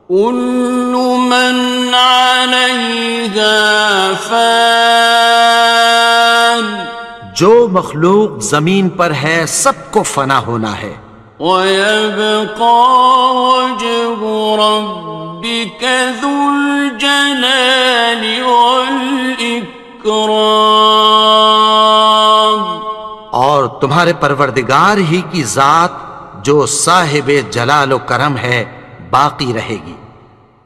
S1: كُلُّ مَنْ عَلَيْهَا فَانٍ
S2: جو مخلوق زمین پر ہے سب کو فنا ہونا ہے،
S1: وَيَبْقَى وَجْهُ رَبِّكَ ذُو الْجَلَالِ وَالْإِكْرَامِ
S2: اور تمہارے پروردگار ہی کی ذات جو صاحب جلال و کرم ہے باقی رہے گی۔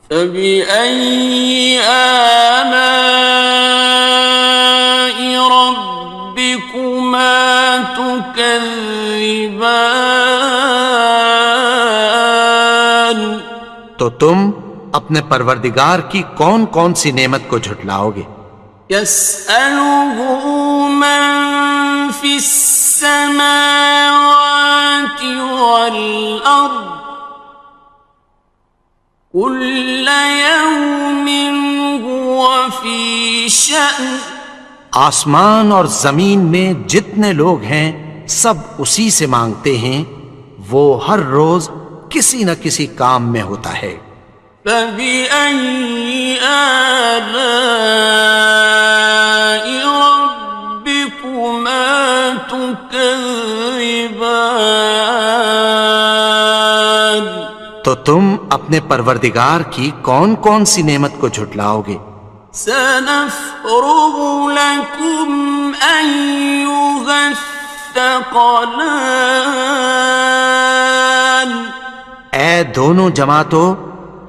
S1: فَبِأَيِّ آلَاءِ رَبِّكُمَا تُكَذِّبَانِ
S2: تو تم اپنے پروردگار کی کون کون سی نعمت کو جھٹلاؤ گے؟
S1: يَسْأَلُهُ مَن فِي السَّمَاوَاتِ وَالْأَرْضِ كُلَّ يَوْمٍ هُوَ فِي شَأْنٍ
S2: آسمان اور زمین میں جتنے لوگ ہیں سب اسی سے مانگتے ہیں، وہ ہر روز کسی نہ کسی کام میں ہوتا ہے۔
S1: فَبِأَيِّ آلَاءِ رَبِّكُمَا تُكَذِّبَانِ
S2: تو تم اپنے پروردگار کی کون کون سی نعمت کو جھٹلاؤ گے؟
S1: سَنَفْرُغُ لَكُمْ أَيُّهَ الثَّقَلَانِ
S2: اے دونوں جماعتوں،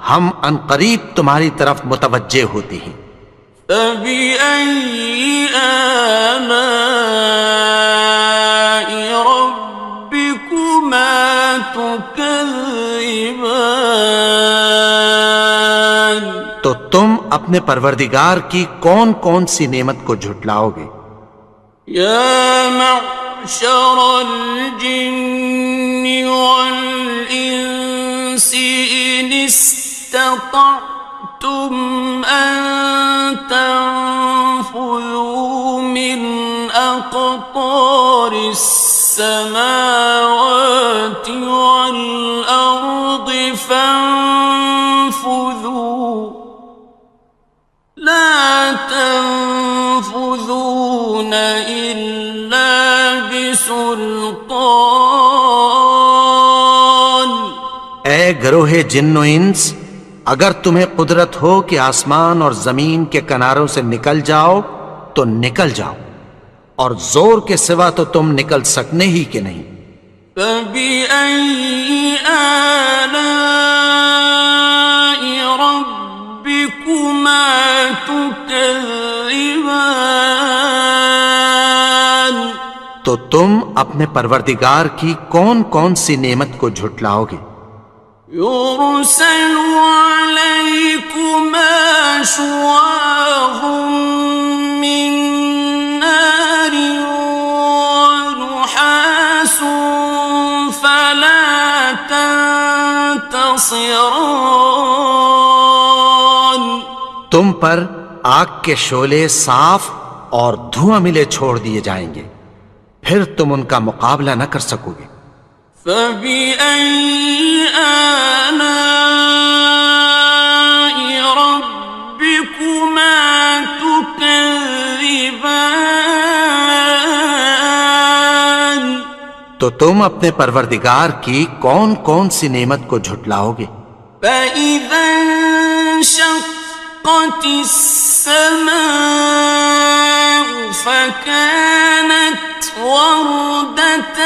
S2: ہم عنقریب تمہاری طرف متوجہ ہوتے ہیں۔
S1: فَبِأَيِّ آلَاءِ رَبِّكُمَا تُكَذِّبَانِ
S2: تو تم اپنے پروردگار کی کون کون سی نعمت کو جھٹلاؤ گے؟
S1: يَا مَعْشَرَ الْجِنِّ وَالْإِنسِ إِنِ اسْتَطَعْتُمْ أَن تَنفُذُوا مِنْ أقطار السماوات والأرض فانفذوا لا تنفذون إلا بسلطان.
S2: اے گروہ جن و انس، اگر تمہیں قدرت ہو کہ آسمان اور زمین کے کناروں سے نکل جاؤ تو نکل جاؤ، اور زور کے سوا تو تم نکل سکنے ہی کہ نہیں.
S1: فَبِأَيِّ آلَاءِ رَبِّكُمَا تُكَذِّبَانِ.
S2: تو تم اپنے پروردگار کی کون کون سی نعمت کو جھٹلاؤ گے؟
S1: يُرْسَلُ عَلَيْكُمَا شُوَاظٌ مِّن نَّارٍ وَنُحَاسٌ فَلَا تَنتَصِرَانِ.
S2: تم پر آگ کے شعلے صاف اور دھواں ملے چھوڑ دیے جائیں گے، پھر تم ان کا مقابلہ نہ کر سکو گے.
S1: فَبِأَيِّ آلَاءِ رَبِّكُمَا تُكَذِّبَانِ.
S2: تو تم اپنے پروردگار کی کون کون سی نعمت کو جھٹلاؤ گے؟
S1: فَإِذَا انشَقَّتِ السَّمَاءُ فَكَانَتْ وَرْدَةً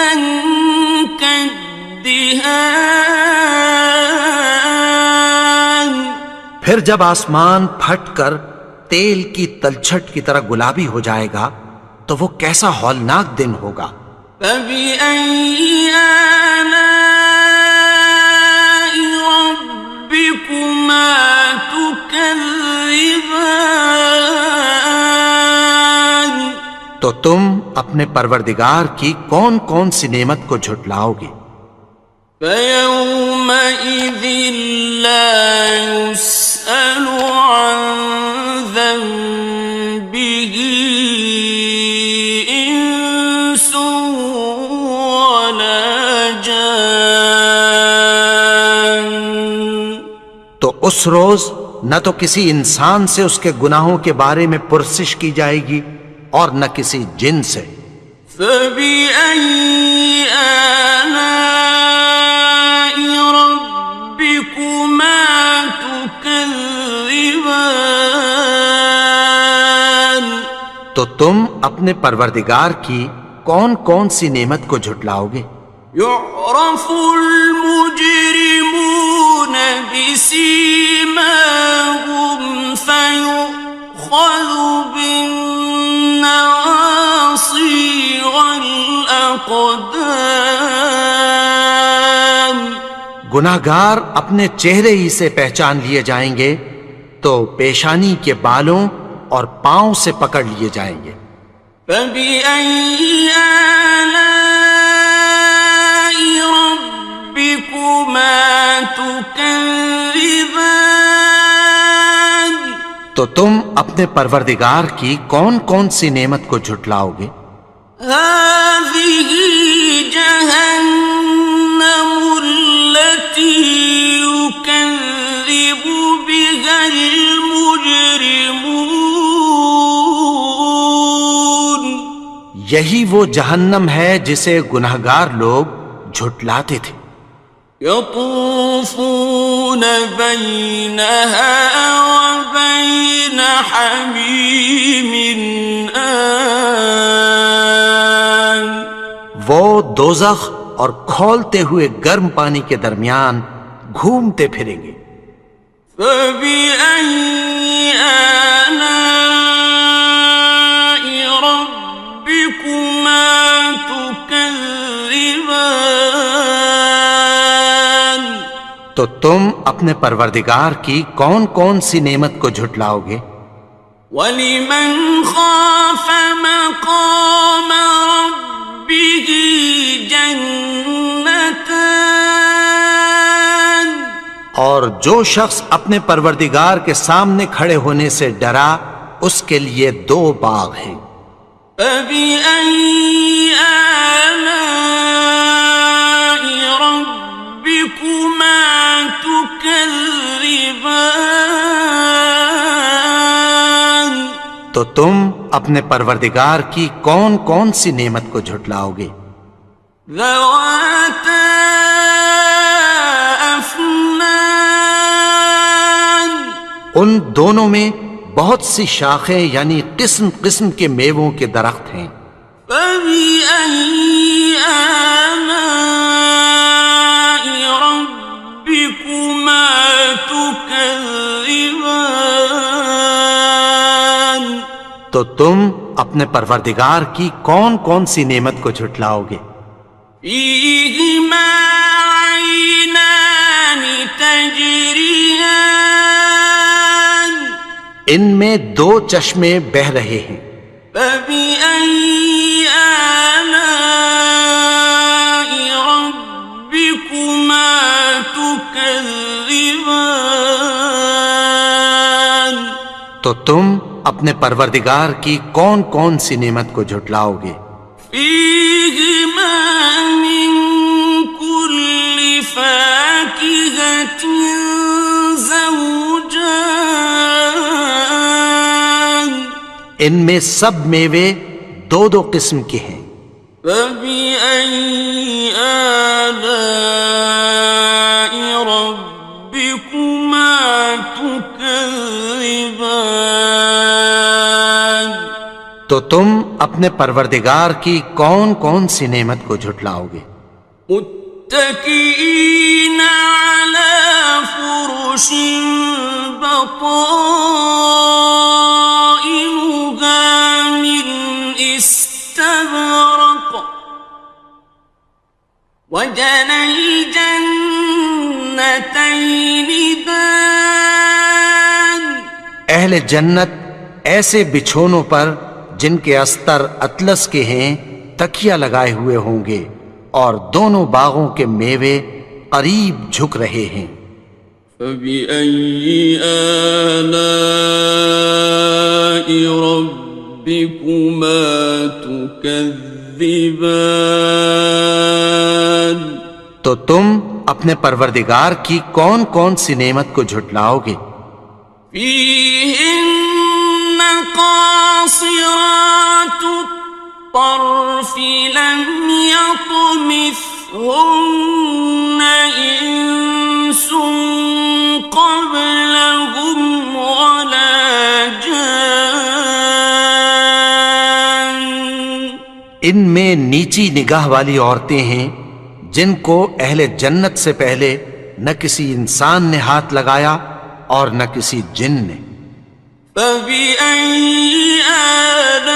S1: كَالدِّهَانِ.
S2: پھر جب آسمان پھٹ کر تیل کی تلچھٹ کی طرح گلابی ہو جائے گا تو وہ کیسا ہولناک دن ہوگا.
S1: فَبِأَيِّ آلَاءِ رَبِّكُمَا تُكَذِّبَانِ.
S2: تو تم اپنے پروردگار کی کون کون سی نعمت کو جھٹلاؤ گے؟
S1: فَيَوْمَئِذٍ لَا يُسْأَلُ عَنْ ذَنبِهِ إِنسٌ وَلَا جَانٌ.
S2: تو اس روز نہ تو کسی انسان سے اس کے گناہوں کے بارے میں پرسش کی جائے گی اور نہ کسی جن سے.
S1: فَبِأَيِّ آلَاءِ رَبِّكُمَا تُكَذِّبَانِ.
S2: تو تم اپنے پروردگار کی کون کون سی نعمت کو جھٹلاؤ گے؟
S1: يُعْرَفُ الْمُجْرِمُونَ بِسِيمَاهُمْ فَيُؤْخَذُ بِالنَّوَاصِي وَالْأَقْدَامِ.
S2: گناہگار اپنے چہرے ہی سے پہچان لیے جائیں گے تو پیشانی کے بالوں اور پاؤں سے پکڑ لیے جائیں گے.
S1: فَبِأَيِّ آلَاءِ رَبِّكُمَا تُكَذِّبَانِ.
S2: تو تم اپنے پروردگار کی کون کون سی نعمت کو جھٹلاؤ گے؟
S1: هَٰذِهِ جَهَنَّمُ الَّتِي يُكَذِّبُ بِهَا الْمُجْرِمُونَ.
S2: یہی وہ جہنم ہے جسے گناہگار لوگ جھٹلاتے تھے.
S1: يَطُوفُونَ بَيْنَهَا وَبَيْنَ حَمِيمٍ آنٍ.
S2: وہ دوزخ اور کھولتے ہوئے گرم پانی کے درمیان گھومتے پھریں گے.
S1: فَبِأَيِّ آلَاءِ رَبِّكُمَا تُكَذِّبَانِ.
S2: تو تم اپنے پروردگار کی کون کون سی نعمت کو جھٹلاؤ گے؟
S1: وَلِمَنْ خَافَ مَقَامَ رَبِّهِ جَنَّتَانِ.
S2: اور جو شخص اپنے پروردگار کے سامنے کھڑے ہونے سے ڈرا اس کے لیے 2 باغ ہیں.
S1: فبأي آلاء ربكما تكذبان؟
S2: تو تم اپنے پروردگار کی کون کون سی نعمت کو جھٹلاؤ گے؟
S1: ذواتا افنان،
S2: ان دونوں میں بہت سی شاخیں یعنی قسم قسم کے میووں کے درخت ہیں۔
S1: فبأي آلاء ربكما تكذبان؟
S2: تو تم اپنے پروردگار کی کون کون سی نعمت کو جھٹلاؤ گے؟
S1: فيهما عينان تجريان،
S2: ان میں دو چشمے بہہ رہے ہیں۔
S1: فبأي آلاء ربكما تكذبان؟
S2: تو تم اپنے پروردگار کی کون کون سی نعمت کو جھٹلاؤ گے؟
S1: فيهما من كل فاكهة زوجان،
S2: ان میں سب میوے دو دو قسم کے ہیں۔
S1: فبأي آلاء ربكما تكذبان؟
S2: تو تم اپنے پروردگار کی کون کون سی نعمت کو جھٹلاؤ گے؟
S1: متكئين على فرش بطائنها من استبرق، وجنى الجنتين دان،
S2: اہل جنت ایسے بچھونوں پر جن کے استر اطلس کے ہیں تکیہ لگائے ہوئے ہوں گے، اور دونوں باغوں کے میوے قریب جھک رہے ہیں۔
S1: فبأي آلاء ربكما تكذبان؟
S2: تو تم اپنے پروردگار کی کون کون سی نعمت کو جھٹلاؤ گے؟
S1: فيهن قاصرات الطرف لم يطمثهن إنس قبلهم ولا جان،
S2: ان میں نیچی نگاہ والی عورتیں ہیں جن کو اہل جنت سے پہلے نہ کسی انسان نے ہاتھ لگایا اور نہ کسی جن نے۔
S1: فبأي آلاء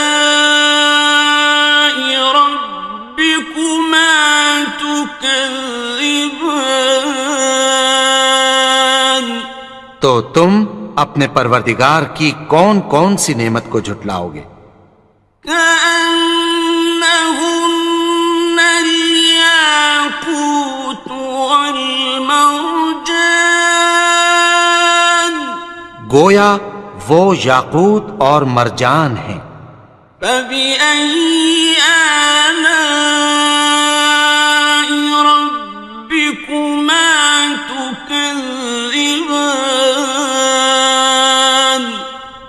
S1: ربكما تكذبان؟
S2: تو تم اپنے پروردگار کی کون کون سی نعمت کو جھٹلاؤ گے؟
S1: كأنهن الياقوت والمرجان،
S2: گویا وہ یاقوت اور مرجان ہیں۔
S1: فبأي آلاء ربكما تكذبان؟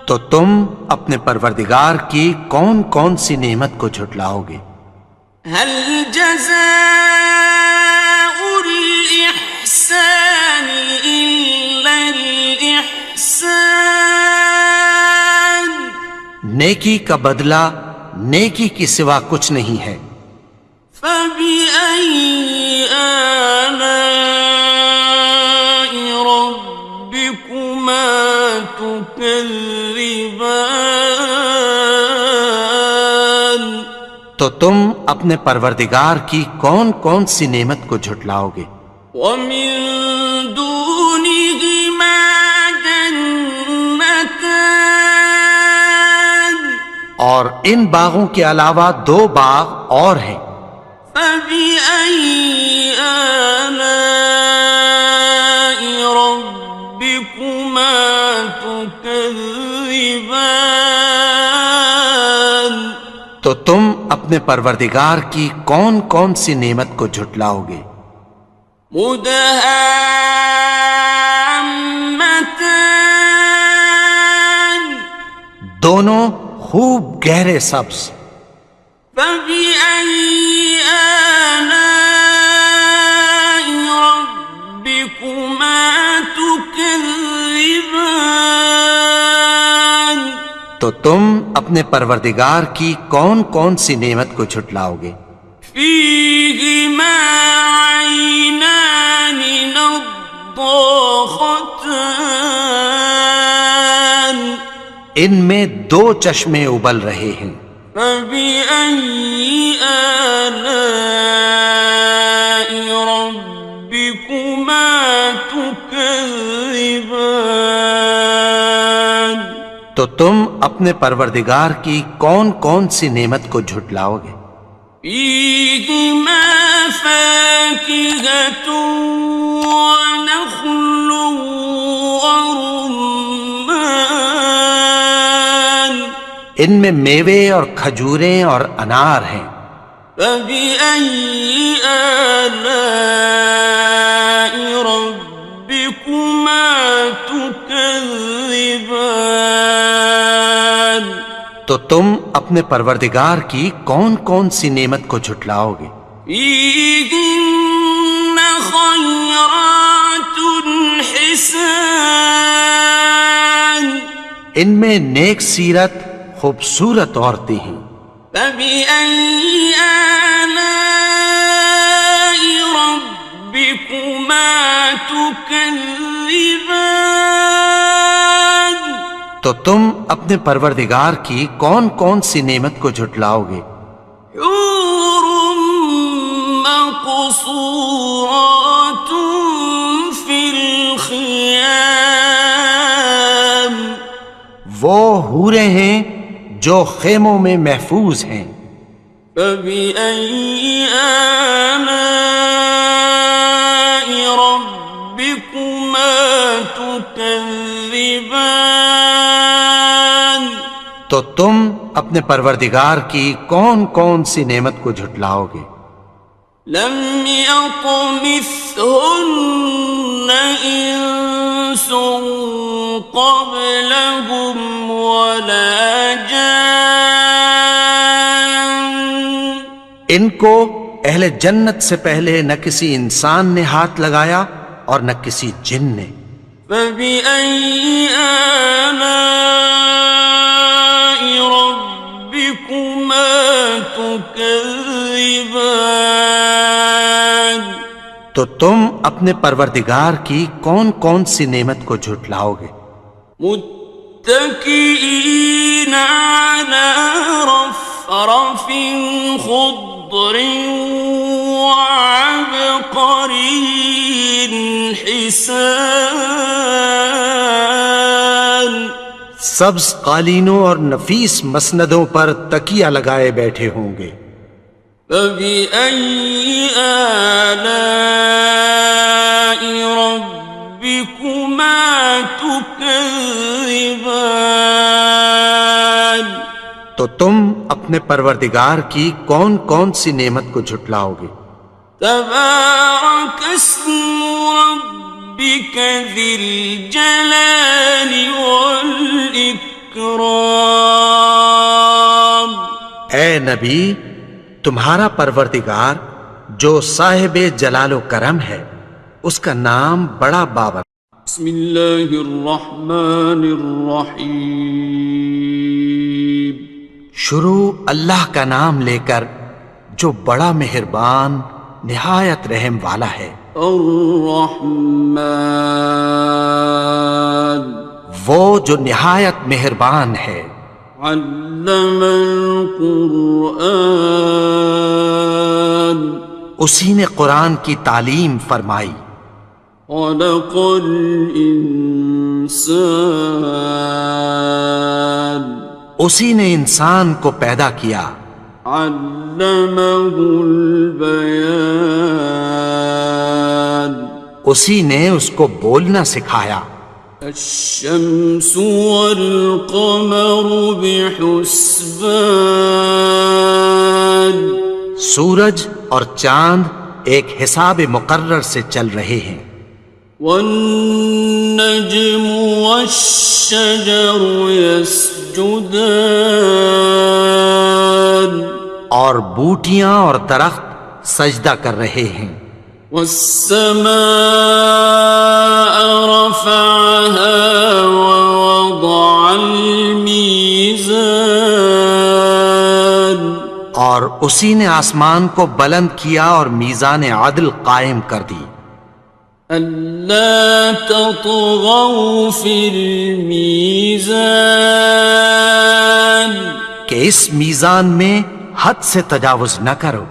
S2: تو تم اپنے پروردگار کی کون کون سی نعمت کو جھٹلاؤ گے؟
S1: هل جزاء الإحسان إلا الإحسان؟
S2: نیکی کا بدلہ نیکی کی سوا کچھ نہیں ہے۔
S1: فبأي آلاء ربكما تكذبان؟
S2: تو تم اپنے پروردگار کی کون کون سی نعمت کو جھٹلاؤ گے؟
S1: ومن دونهما جنتان،
S2: اور ان باغوں کے علاوہ دو باغ اور ہیں۔
S1: فبأي آلاء ربكما تكذبان؟
S2: تو اپنے پروردگار کی کون کون سی نعمت کو جھٹلاؤ گے؟
S1: مدہامتان
S2: دونوں خوب گہرے سبز.
S1: فبأي آلاء ربكما تكذبان
S2: تو تم اپنے پروردگار کی کون کون سی نعمت کو جھٹلاؤ گے؟
S1: فيهما عينان نضاختان
S2: ان میں دو چشمے ابل رہے ہیں.
S1: فبأي آلاء ربكما تكذبان
S2: تو تم اپنے پروردگار کی کون کون سی نعمت کو جھٹلاؤ گے؟
S1: فيهما فاكهة ونخل ورمان
S2: ان میں میوے اور کھجوریں اور انار ہیں.
S1: فبأي آلاء ربكما تكذبان
S2: تو تم اپنے پروردگار کی کون کون سی نعمت کو جھٹلاؤ گے؟
S1: فيهن خيرات حسان
S2: ان میں نیک سیرت خوبصورت عورتیں ہیں.
S1: فبأي آلاء ربكما تكذبان
S2: تو تم اپنے پروردگار کی کون کون سی نعمت کو جھٹلاؤ گے؟
S1: حور مقصورات في الخيام
S2: وہ حوریں ہیں جو خیموں میں محفوظ ہیں.
S1: فبأي آلاء ربكما تكذبان
S2: تو تم اپنے پروردگار کی کون کون سی نعمت کو جھٹلاؤ گے؟
S1: لم يطمثهن إنس قبلهم ولا جان
S2: ان کو اہل جنت سے پہلے نہ کسی انسان نے ہاتھ لگایا اور نہ کسی جن نے.
S1: فبأي آلاء ربكما تكذبان
S2: تو تم اپنے پروردگار کی کون کون سی نعمت کو جھٹلاؤ گے؟
S1: متكئين على رفرف خضر وعبقري حسان
S2: سبز قالینوں اور نفیس مسندوں پر تکیہ لگائے بیٹھے ہوں گے.
S1: فبأي آلاء ربكما تكذبان
S2: تو تم اپنے پروردگار کی کون کون سی نعمت کو جھٹلاؤ گے؟
S1: تبارك اسم ربك ذي الجلال والإكرام
S2: اے نبی، تمہارا پروردگار جو صاحب جلال و کرم ہے اس کا نام بڑا بابر.
S1: بسم اللہ الرحمن الرحیم
S2: شروع اللہ کا نام لے کر جو بڑا مہربان نہایت رحم والا ہے.
S1: الرحمن
S2: وہ جو نہایت مہربان ہے.
S1: علم القرآن
S2: اسی نے قرآن کی تعلیم فرمائی.
S1: خلق الانسان
S2: اسی نے انسان کو پیدا کیا.
S1: علمہ البیان
S2: اسی نے اس کو بولنا سکھایا.
S1: الشمس والقمر بحسبان
S2: سورج اور چاند ایک حساب مقرر سے چل رہے ہیں.
S1: والنجم والشجر يسجدان
S2: اور بوٹیاں اور درخت سجدہ کر رہے ہیں.
S1: والسماء رفعها ووضع الميزان
S2: اور اسی نے آسمان کو بلند کیا اور میزان عدل قائم کر دی.
S1: ألا تطغوا في الميزان
S2: کہ اس میزان میں حد سے تجاوز نہ کرو.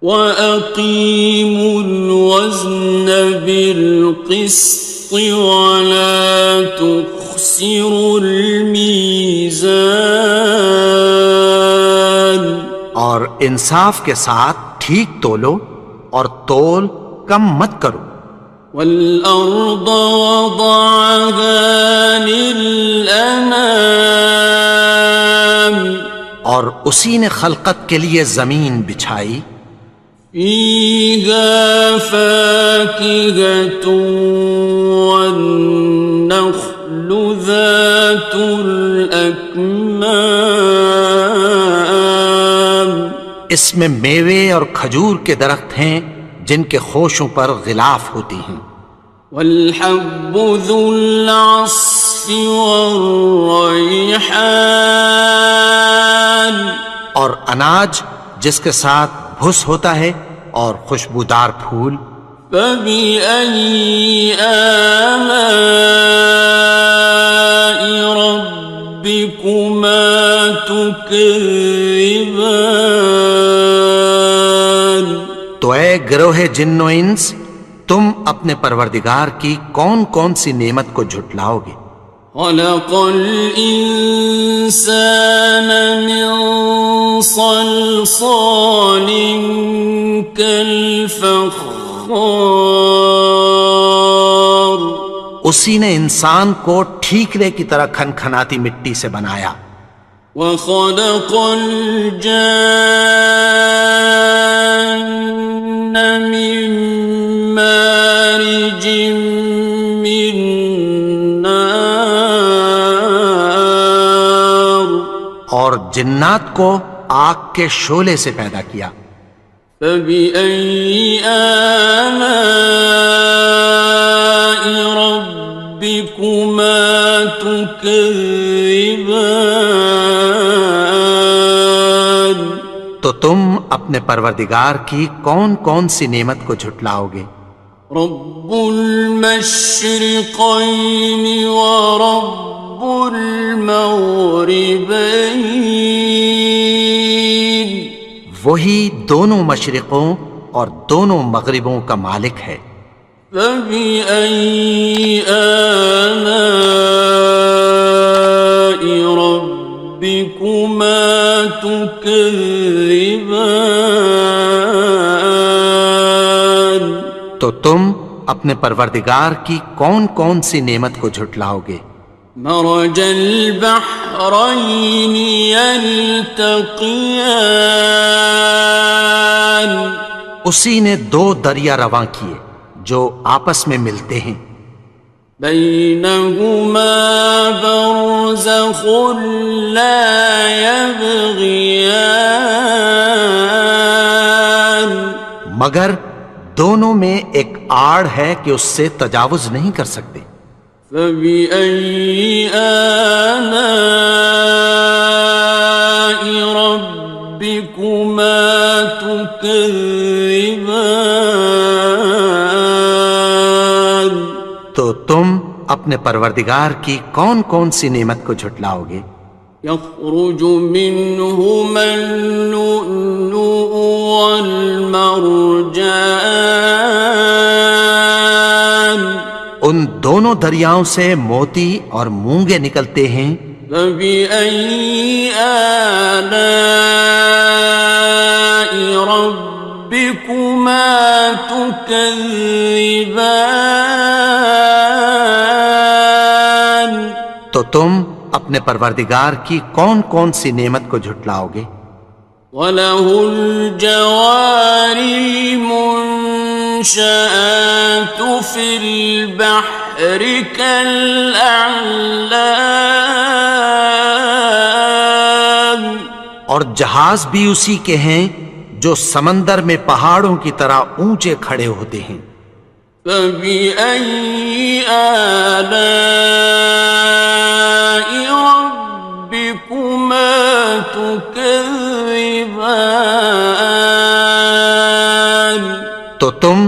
S1: وَأَقِيمُوا الْوَزْنَ بِالْقِسْطِ وَلَا تُخْسِرُوا الْمِيزَانَ
S2: اور انصاف کے ساتھ ٹھیک تولو اور تول کم مت کرو.
S1: وَالْأَرْضَ وَضَعَهَا لِلْأَنَامِ
S2: اور اسی نے خلقت کے لیے زمین بچھائی.
S1: فِيهَا فَاكِهَةٌ وَالنَّخْلُ ذَاتُ الْأَكْمَامِ
S2: اس میں میوے اور کھجور کے درخت ہیں جن کے خوشوں پر غلاف ہوتی ہیں.
S1: وَالْحَبُّ ذُو الْعَصْفِ وَالرَّيْحَانِ
S2: اور اناج جس کے ساتھ بھس ہوتا ہے اور خوشبودار پھول.
S1: فَبِأَيِّ آلَاءِ رَبِّكُمَا تُكَذِّبَانِ
S2: تو اے گروہ جن و انس، تم اپنے پروردگار کی کون کون سی نعمت کو جھٹلاؤ گے؟
S1: خَلَقَ الْإِنسَانَ مِنْ صَلْصَالٍ كَالْفَخَّارِ
S2: اسی نے انسان کو ٹھیکرے کی طرح کھنکھناتی مٹی سے بنایا.
S1: وَخَلَقَ الْجَانَّ مِن مَّارِجٍ مِّن نَّارٍ
S2: اور جنات کو آگ کے شعلے سے پیدا کیا.
S1: فَبِأَيِّ آلَاءِ رَبِّكُمَا تُكَذِّبَانِ
S2: تو تم اپنے پروردگار کی کون کون سی نعمت کو جھٹلاؤ گے؟
S1: رب المشرقين ورب المغربين
S2: وہی دونوں مشرقوں اور دونوں مغربوں کا مالک ہے.
S1: فبأي آلاء ربكما تكذبان
S2: تو تم اپنے پروردگار کی کون کون سی نعمت کو جھٹلاؤ گے؟
S1: مرج البحرين يلتقيان
S2: اسی نے دو دریا رواں کیے جو آپس میں ملتے ہیں.
S1: بينهما برزخ لا يبغيان
S2: مگر دونوں میں ایک آڑ ہے کہ اس سے تجاوز نہیں کر سکتے.
S1: فبأي آلاء ربكما تكذبان
S2: تو تم اپنے پروردگار کی کون کون سی نعمت کو جھٹلاؤ گے؟
S1: يخرج منهما اللؤلؤ والمرجان
S2: ان دونوں دریاؤں سے موتی اور مونگے نکلتے ہیں.
S1: فبأي آلاء ربكما تكذبان
S2: تو تم اپنے پروردگار کی کون کون سی نعمت کو جھٹلاؤ گے؟
S1: وله الجوار المنشآت في البحر كالأعلام،
S2: اور جہاز بھی اسی کے ہیں جو سمندر میں پہاڑوں کی طرح اونچے کھڑے ہوتے ہیں۔
S1: فبأي آلاء ربكما تكذبان،
S2: تو تم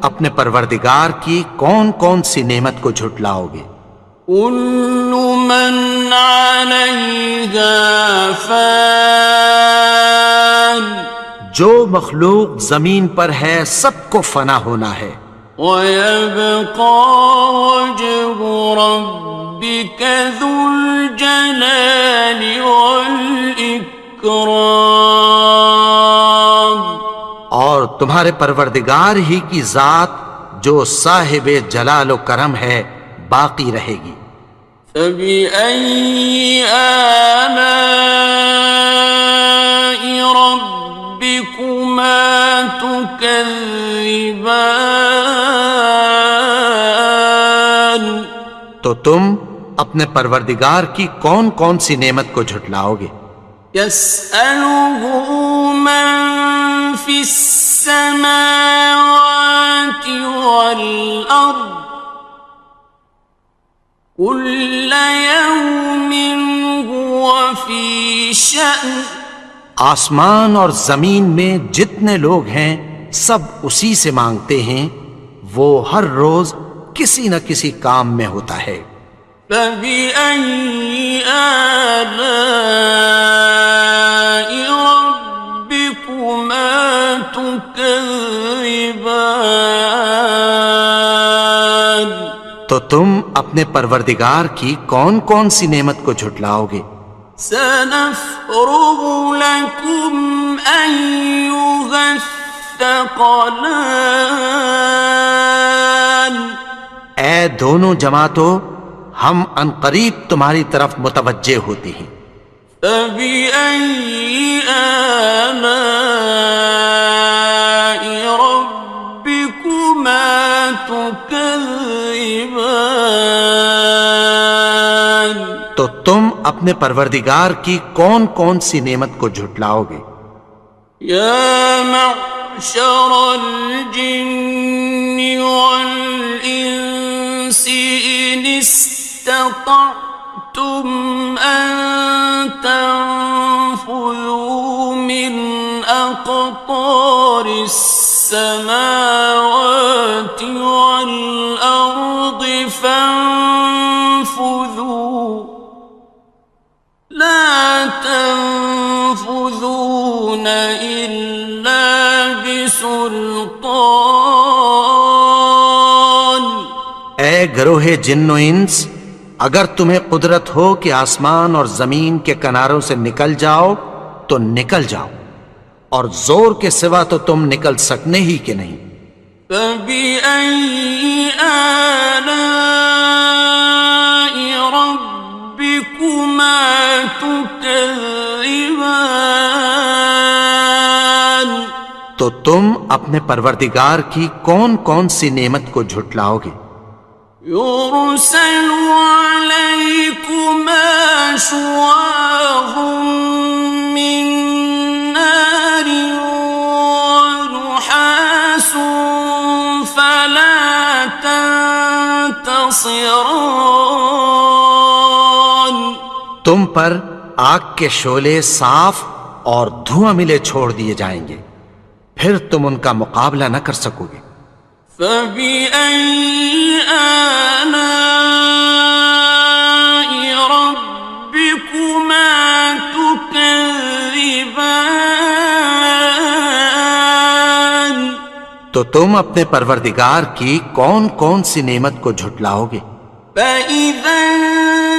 S2: اپنے پروردگار کی کون کون سی نعمت کو جھٹلاؤ گے؟
S1: كل من عليها فان،
S2: جو مخلوق زمین پر ہے سب کو فنا ہونا ہے،
S1: ويبقى وجه ربك ذو الجلال والإكرام،
S2: اور تمہارے پروردگار ہی کی ذات جو صاحب جلال و کرم ہے باقی رہے گی۔
S1: فبأي آلاء ربكما تكذبان،
S2: تو تم اپنے پروردگار کی کون کون سی نعمت کو جھٹلاؤ گے؟
S1: يسأله من في السماوات والأرض كل يوم هو في شأن،
S2: آسمان اور زمین میں جتنے لوگ ہیں سب اسی سے مانگتے ہیں، وہ ہر روز کسی نہ کسی کام میں ہوتا ہے۔
S1: فبأي آلاء ربكما تكذبان،
S2: تو تم اپنے پروردگار کی کون کون سی نعمت کو جھٹلاؤ گے؟
S1: سنفرغ لكم أيها الثقلان،
S2: اے دونوں جماعتوں، ہم عنقریب تمہاری طرف متوجہ ہوتے ہیں۔
S1: فبأي آلاء ربكما تكذبان،
S2: تو تم اپنے پروردگار کی کون کون سی نعمت کو جھٹلاؤ گے؟
S1: يا معشر الجن والإنس إن استطعتم أن تنفذوا من أقطار السماوات والأرض فانفذوا، لا تنفذون إلا بسلطان،
S2: اے گروہ جن و انس، اگر تمہیں قدرت ہو کہ آسمان اور زمین کے کناروں سے نکل جاؤ تو نکل جاؤ، اور زور کے سوا تو تم نکل سکنے ہی کہ نہیں۔
S1: فبأي آلاء ربكما تكذبان،
S2: تو تم اپنے پروردگار کی کون کون سی نعمت کو جھٹلاؤ گے؟
S1: يرسل عليكما شواظ من نار ونحاس فلا تنتصران،
S2: تم پر آگ کے شعلے صاف اور دھواں ملے چھوڑ دیے جائیں گے، پھر تم ان کا مقابلہ نہ کر سکو گے۔
S1: فبأي آلاء ربكما تكذبان،
S2: تو تم اپنے پروردگار کی کون کون سی نعمت کو جھٹلاؤ گے؟
S1: فإذا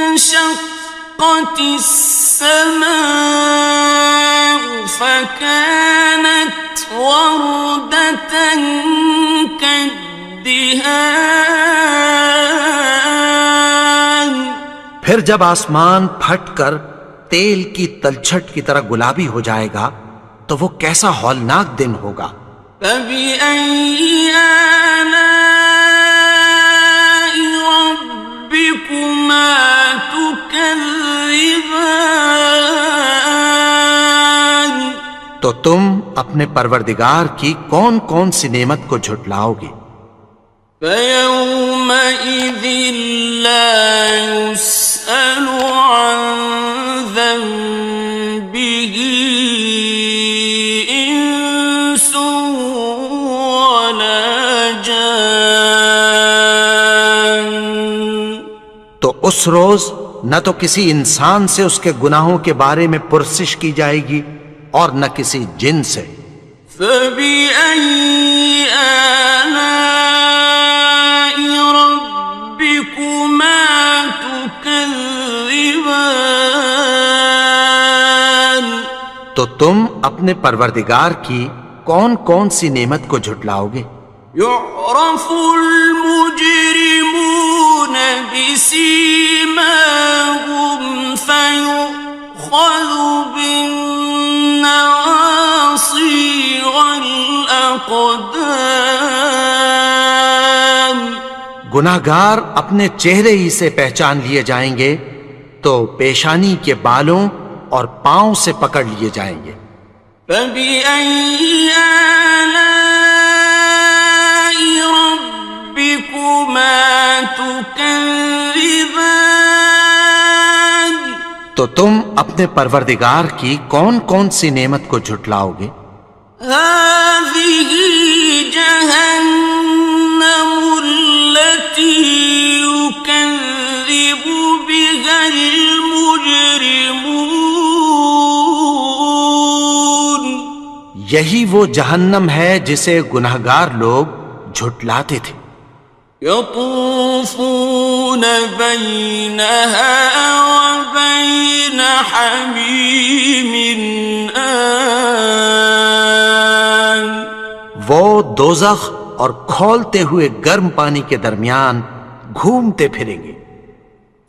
S1: انشقت السماء فكانت وردة كالدهان،
S2: پھر جب آسمان پھٹ کر تیل کی تلچھٹ کی طرح گلابی ہو جائے گا تو وہ کیسا ہولناک دن ہوگا۔
S1: فبأي آلاء ربكما تكذبان؟
S2: تو تم اپنے پروردگار کی کون کون سی نعمت کو جھٹلاؤ گے؟
S1: فيومئذ لا يسأل عن ذنبه إنس ولا جان۔
S2: تو اس روز نہ تو کسی انسان سے اس کے گناہوں کے بارے میں پرسش کی جائے گی اور نہ کسی جن سے۔
S1: فبأي آلاء ربكما تكذبان؟
S2: تو تم اپنے پروردگار کی کون کون سی نعمت کو جھٹلاؤ گے؟
S1: يعرف المجرمون بسيماهم فيؤخذ بالنواصي والأقدام۔
S2: گناہگار اپنے چہرے ہی سے پہچان لیے جائیں گے تو پیشانی کے بالوں اور پاؤں سے پکڑ لیے جائیں گے۔
S1: فبأي آلاء ربكما تكذبان؟
S2: تو تم اپنے پروردگار کی کون کون سی نعمت کو جھٹلاؤ گے؟
S1: هذه جهنم التي يكذب بها المجرمون۔
S2: یہی وہ جہنم ہے جسے گناہگار لوگ جھٹلاتے تھے۔
S1: يطوفون بينها وبين حميم آن۔
S2: وہ دوزخ اور کھولتے ہوئے گرم پانی کے درمیان گھومتے پھریں گے۔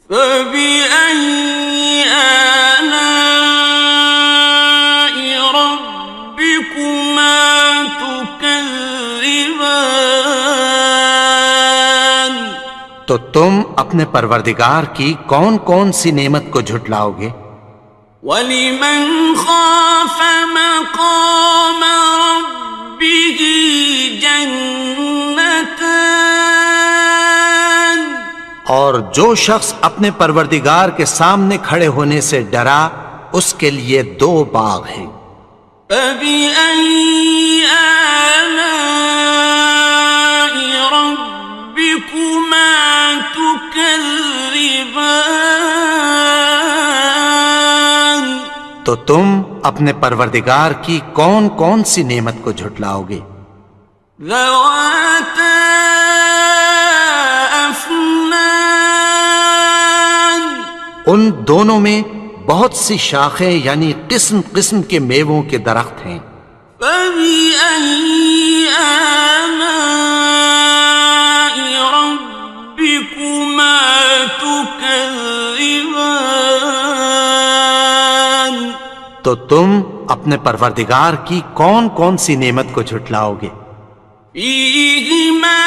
S1: فبأي آلاء ربكما تكذبان؟
S2: تو تم اپنے پروردگار کی کون کون سی نعمت کو جھٹلاؤ گے؟
S1: وَلِمَنْ خَافَ مَقَامَ رَبِّهِ جَنَّتَانِ؟
S2: اور جو شخص اپنے پروردگار کے سامنے کھڑے ہونے سے ڈرا اس کے لیے 2 باغ ہیں۔
S1: فَبِأَيِّ آلَاءِ رَبِّكُمَا تُكَذِّبَانِ؟
S2: تو تم اپنے پروردگار کی کون کون سی نعمت کو جھٹلاؤ گے؟
S1: ذَوَاتَا أَفْنَانٍ؟
S2: ان دونوں میں بہت سی شاخیں یعنی قسم قسم کے میووں کے درخت ہیں۔
S1: فَبِأَيِّ آلَاءِ رَبِّكُمَا تُكَذِّبَانِ؟
S2: تو تم اپنے پروردگار کی کون کون سی نعمت کو جھٹلاؤ گے؟
S1: فِيهِمَا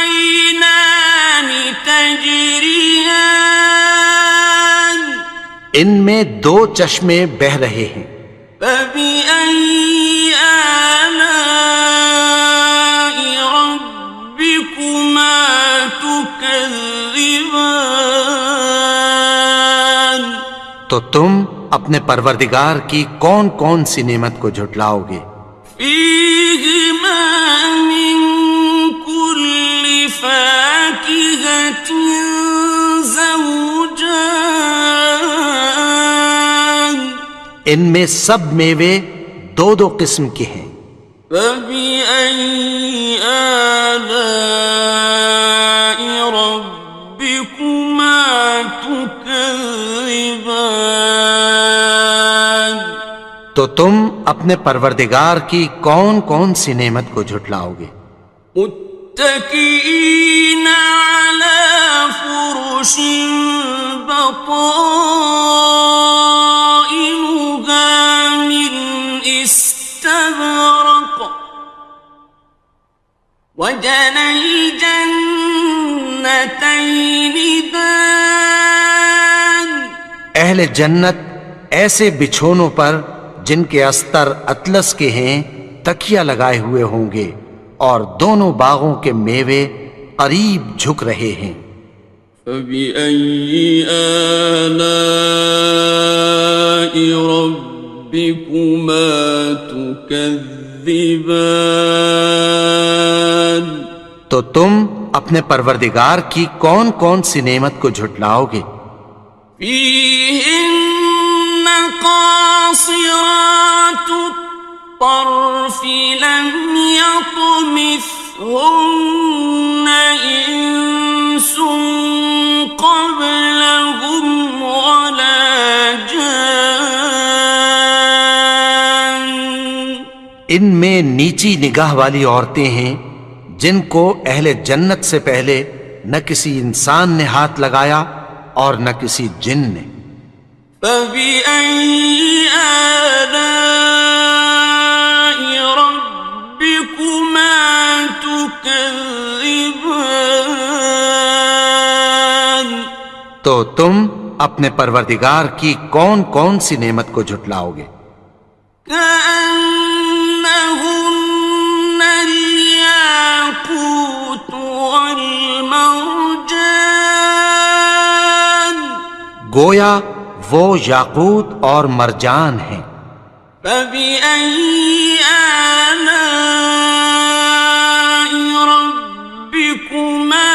S1: عَيْنَانِ تَجْرِيَانِ؟
S2: ان میں 2 چشمے بہہ رہے ہیں۔
S1: فَبِأَيِّ آلَاءِ رَبِّكُمَا تُكَذِّبَانِ؟
S2: تو تم اپنے پروردگار کی کون کون سی نعمت کو جھٹلاؤ گے؟
S1: فِيهِمَا مِن كُلِّ فَاكِهَةٍ زَوْجَانِ؟
S2: ان میں سب میوے 2 قسم کے ہیں۔
S1: فَبِأَيِّ آلَاءِ رَبِّكُمَا تُكَذِّبَانِ؟
S2: تو تم اپنے پروردگار کی کون کون سی نعمت کو جھٹلاؤ گے؟
S1: متكئين على فرش بطائنها من جنتين دان.
S2: اہل جنت ایسے بچھونوں پر جن کے استر اطلس کے ہیں تکیہ لگائے ہوئے ہوں گے، اور دونوں باغوں کے میوے قریب جھک رہے ہیں۔
S1: فَبِأَيِّ آلَاءِ رَبِّكُمَا تُكَذِّبَانِ؟
S2: تو تم اپنے پروردگار کی کون کون سی نعمت کو جھٹلاؤ گے؟
S1: فِيهِنَّ قَاصِرَاتُ الطَّرْفِ لَمْ يَطْمِثْهُنَّ إِنسٌ قَبْلَهُمْ وَلَا جَانٌّ۔
S2: ان میں نیچی نگاہ والی عورتیں ہیں جن کو اہل جنت سے پہلے نہ کسی انسان نے ہاتھ لگایا اور نہ کسی جن نے۔
S1: فَبِأَيِّ آلَاءِ رَبِّكُمَا تُكَذِّبَانِ؟
S2: تو تم اپنے پروردگار کی کون کون سی نعمت کو جھٹلاؤ گے؟
S1: كَأَنَّهُنَّ الْيَاقُوتُ وَالْمَرْجَانُ،
S2: گویا وہ یاقوت اور مرجان ہیں۔
S1: فَبِأَيِّ آلَاءِ رَبِّكُمَا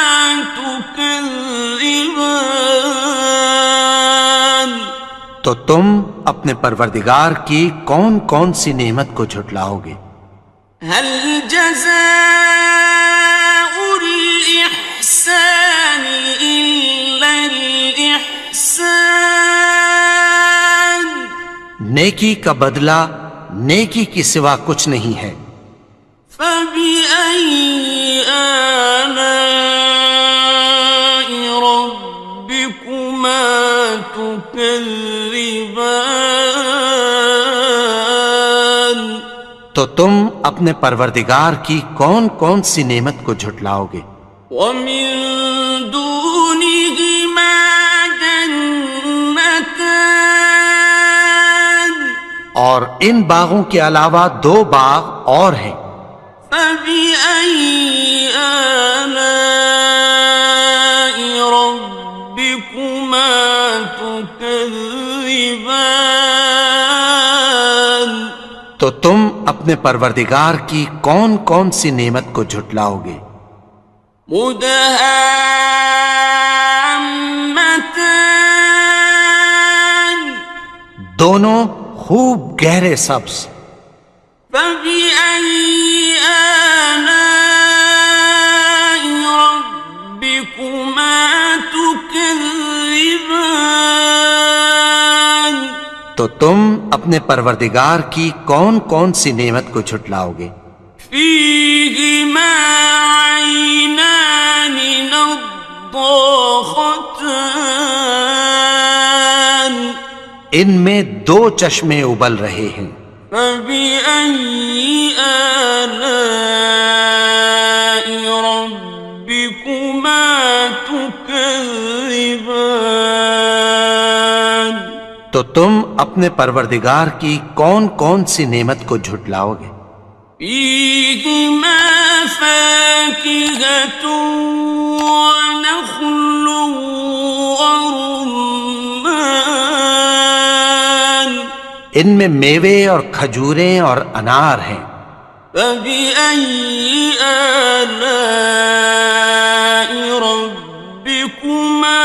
S1: تُكَذِّبَانِ؟
S2: تو تم اپنے پروردگار کی کون کون سی نعمت کو جھٹلاؤ گے؟
S1: هَلْ جَزَاءُ الْإِحْسَانِ إِلَّا الْإِحْسَانُ؟
S2: نیکی کا بدلہ نیکی کی سوا کچھ نہیں ہے۔
S1: فَبِأَيِّ آلَاءِ رَبِّكُمَا تُكَذِّبَانِ؟
S2: تو تم اپنے پروردگار کی کون کون سی نعمت کو جھٹلاؤ گے؟
S1: وَمِن دُونِهِمَا جَنَّتَانِ،
S2: اور ان باغوں کے علاوہ دو باغ اور ہیں۔
S1: فَبِأَيِّ آلَاءِ رَبِّكُمَا تُكَذِّبَانِ؟
S2: تو تم اپنے پروردگار کی کون کون سی نعمت کو جھٹلاؤ گے؟
S1: مُدْهَامَّتَانِ،
S2: دونوں خوب گہرے سبز۔
S1: فَبِأَيِّ آلَاءِ رَبِّكُمَا تُكَذِّبَانِ؟
S2: تو تم اپنے پروردگار کی کون کون سی نعمت کو جھٹلاؤ گے؟
S1: فِيهِمَا عَيْنَانِ نَضَّاخَتَانِ،
S2: ان میں دو چشمے ابل رہے ہیں۔
S1: فَبِأَيِّ آلَاءِ رَبِّكُمَا تُكَذِّبَانِ؟
S2: تو تم اپنے پروردگار کی کون کون سی نعمت کو جھٹلاؤ گے؟
S1: فِيهِمَا فَاكِهَةٌ وَنَخْلٌ وَرُمَّانٌ،
S2: ان میں میوے اور کھجوریں اور انار ہیں۔
S1: فَبِأَيِّ آلَاءِ رَبِّكُمَا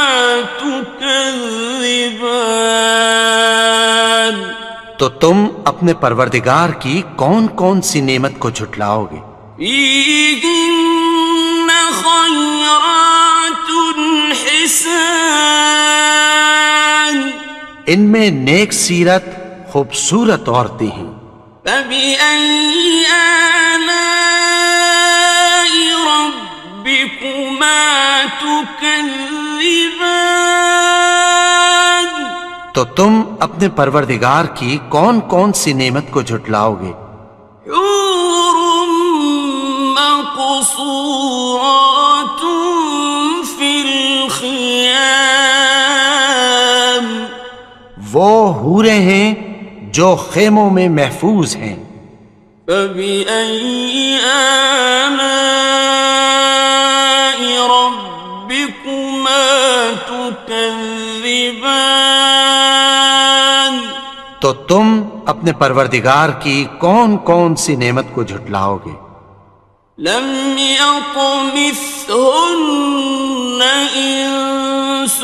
S1: تُكَذِّبَانِ؟
S2: تو تم اپنے پروردگار کی کون کون سی نعمت کو جھٹلاؤ گے؟
S1: فِيهِنَّ خَيْرَاتٌ حِسَانٌ،
S2: ان میں نیک سیرت خوبصورت عورتیں ہیں۔
S1: فَبِأَيِّ آلَاءِ رَبِّكُمَا تُكَذِّبَانِ؟
S2: تو تم اپنے پروردگار کی کون کون سی نعمت کو جھٹلاؤ گے؟
S1: حور مقصورات فی
S2: وہ حوریں ہیں جو خیموں میں محفوظ ہیں۔
S1: فبأي آلاء ربكما تكذبان؟
S2: تو تم اپنے پروردگار کی کون کون سی نعمت کو جھٹلاؤ گے؟
S1: لم يطمثهن إنس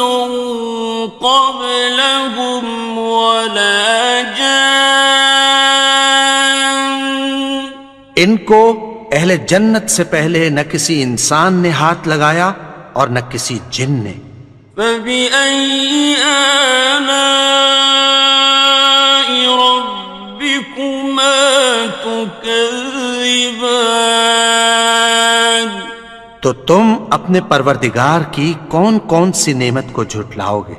S1: قبلهم ولا جان۔
S2: ان کو اہل جنت سے پہلے نہ کسی انسان نے ہاتھ لگایا اور نہ کسی جن نے۔
S1: فبأي آلاء ربكما تكذبان؟
S2: تو تم اپنے پروردگار کی کون کون سی نعمت کو جھٹلاؤ گے؟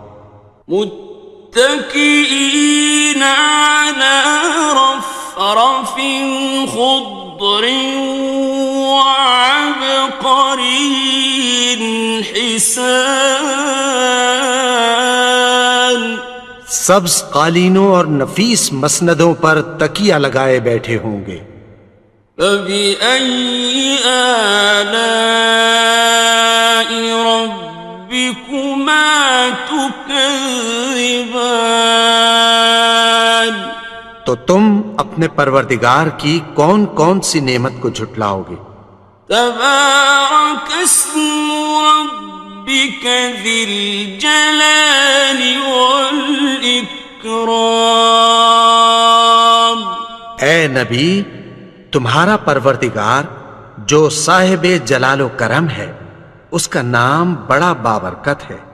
S1: متكئين على رفرف خضر وعبقري حسان۔
S2: سبز قالینوں اور نفیس مسندوں پر تکیہ لگائے بیٹھے ہوں گے۔
S1: فبأي آلاء ربكما تكذبان؟
S2: تو تم اپنے پروردگار کی کون کون سی نعمت کو جھٹلاؤ گے؟
S1: تبارك اسم ربك ذي الجلال والإكرام۔
S2: اے نبی، تمہارا پروردگار جو صاحب جلال و کرم ہے، اس کا نام بڑا بابرکت ہے۔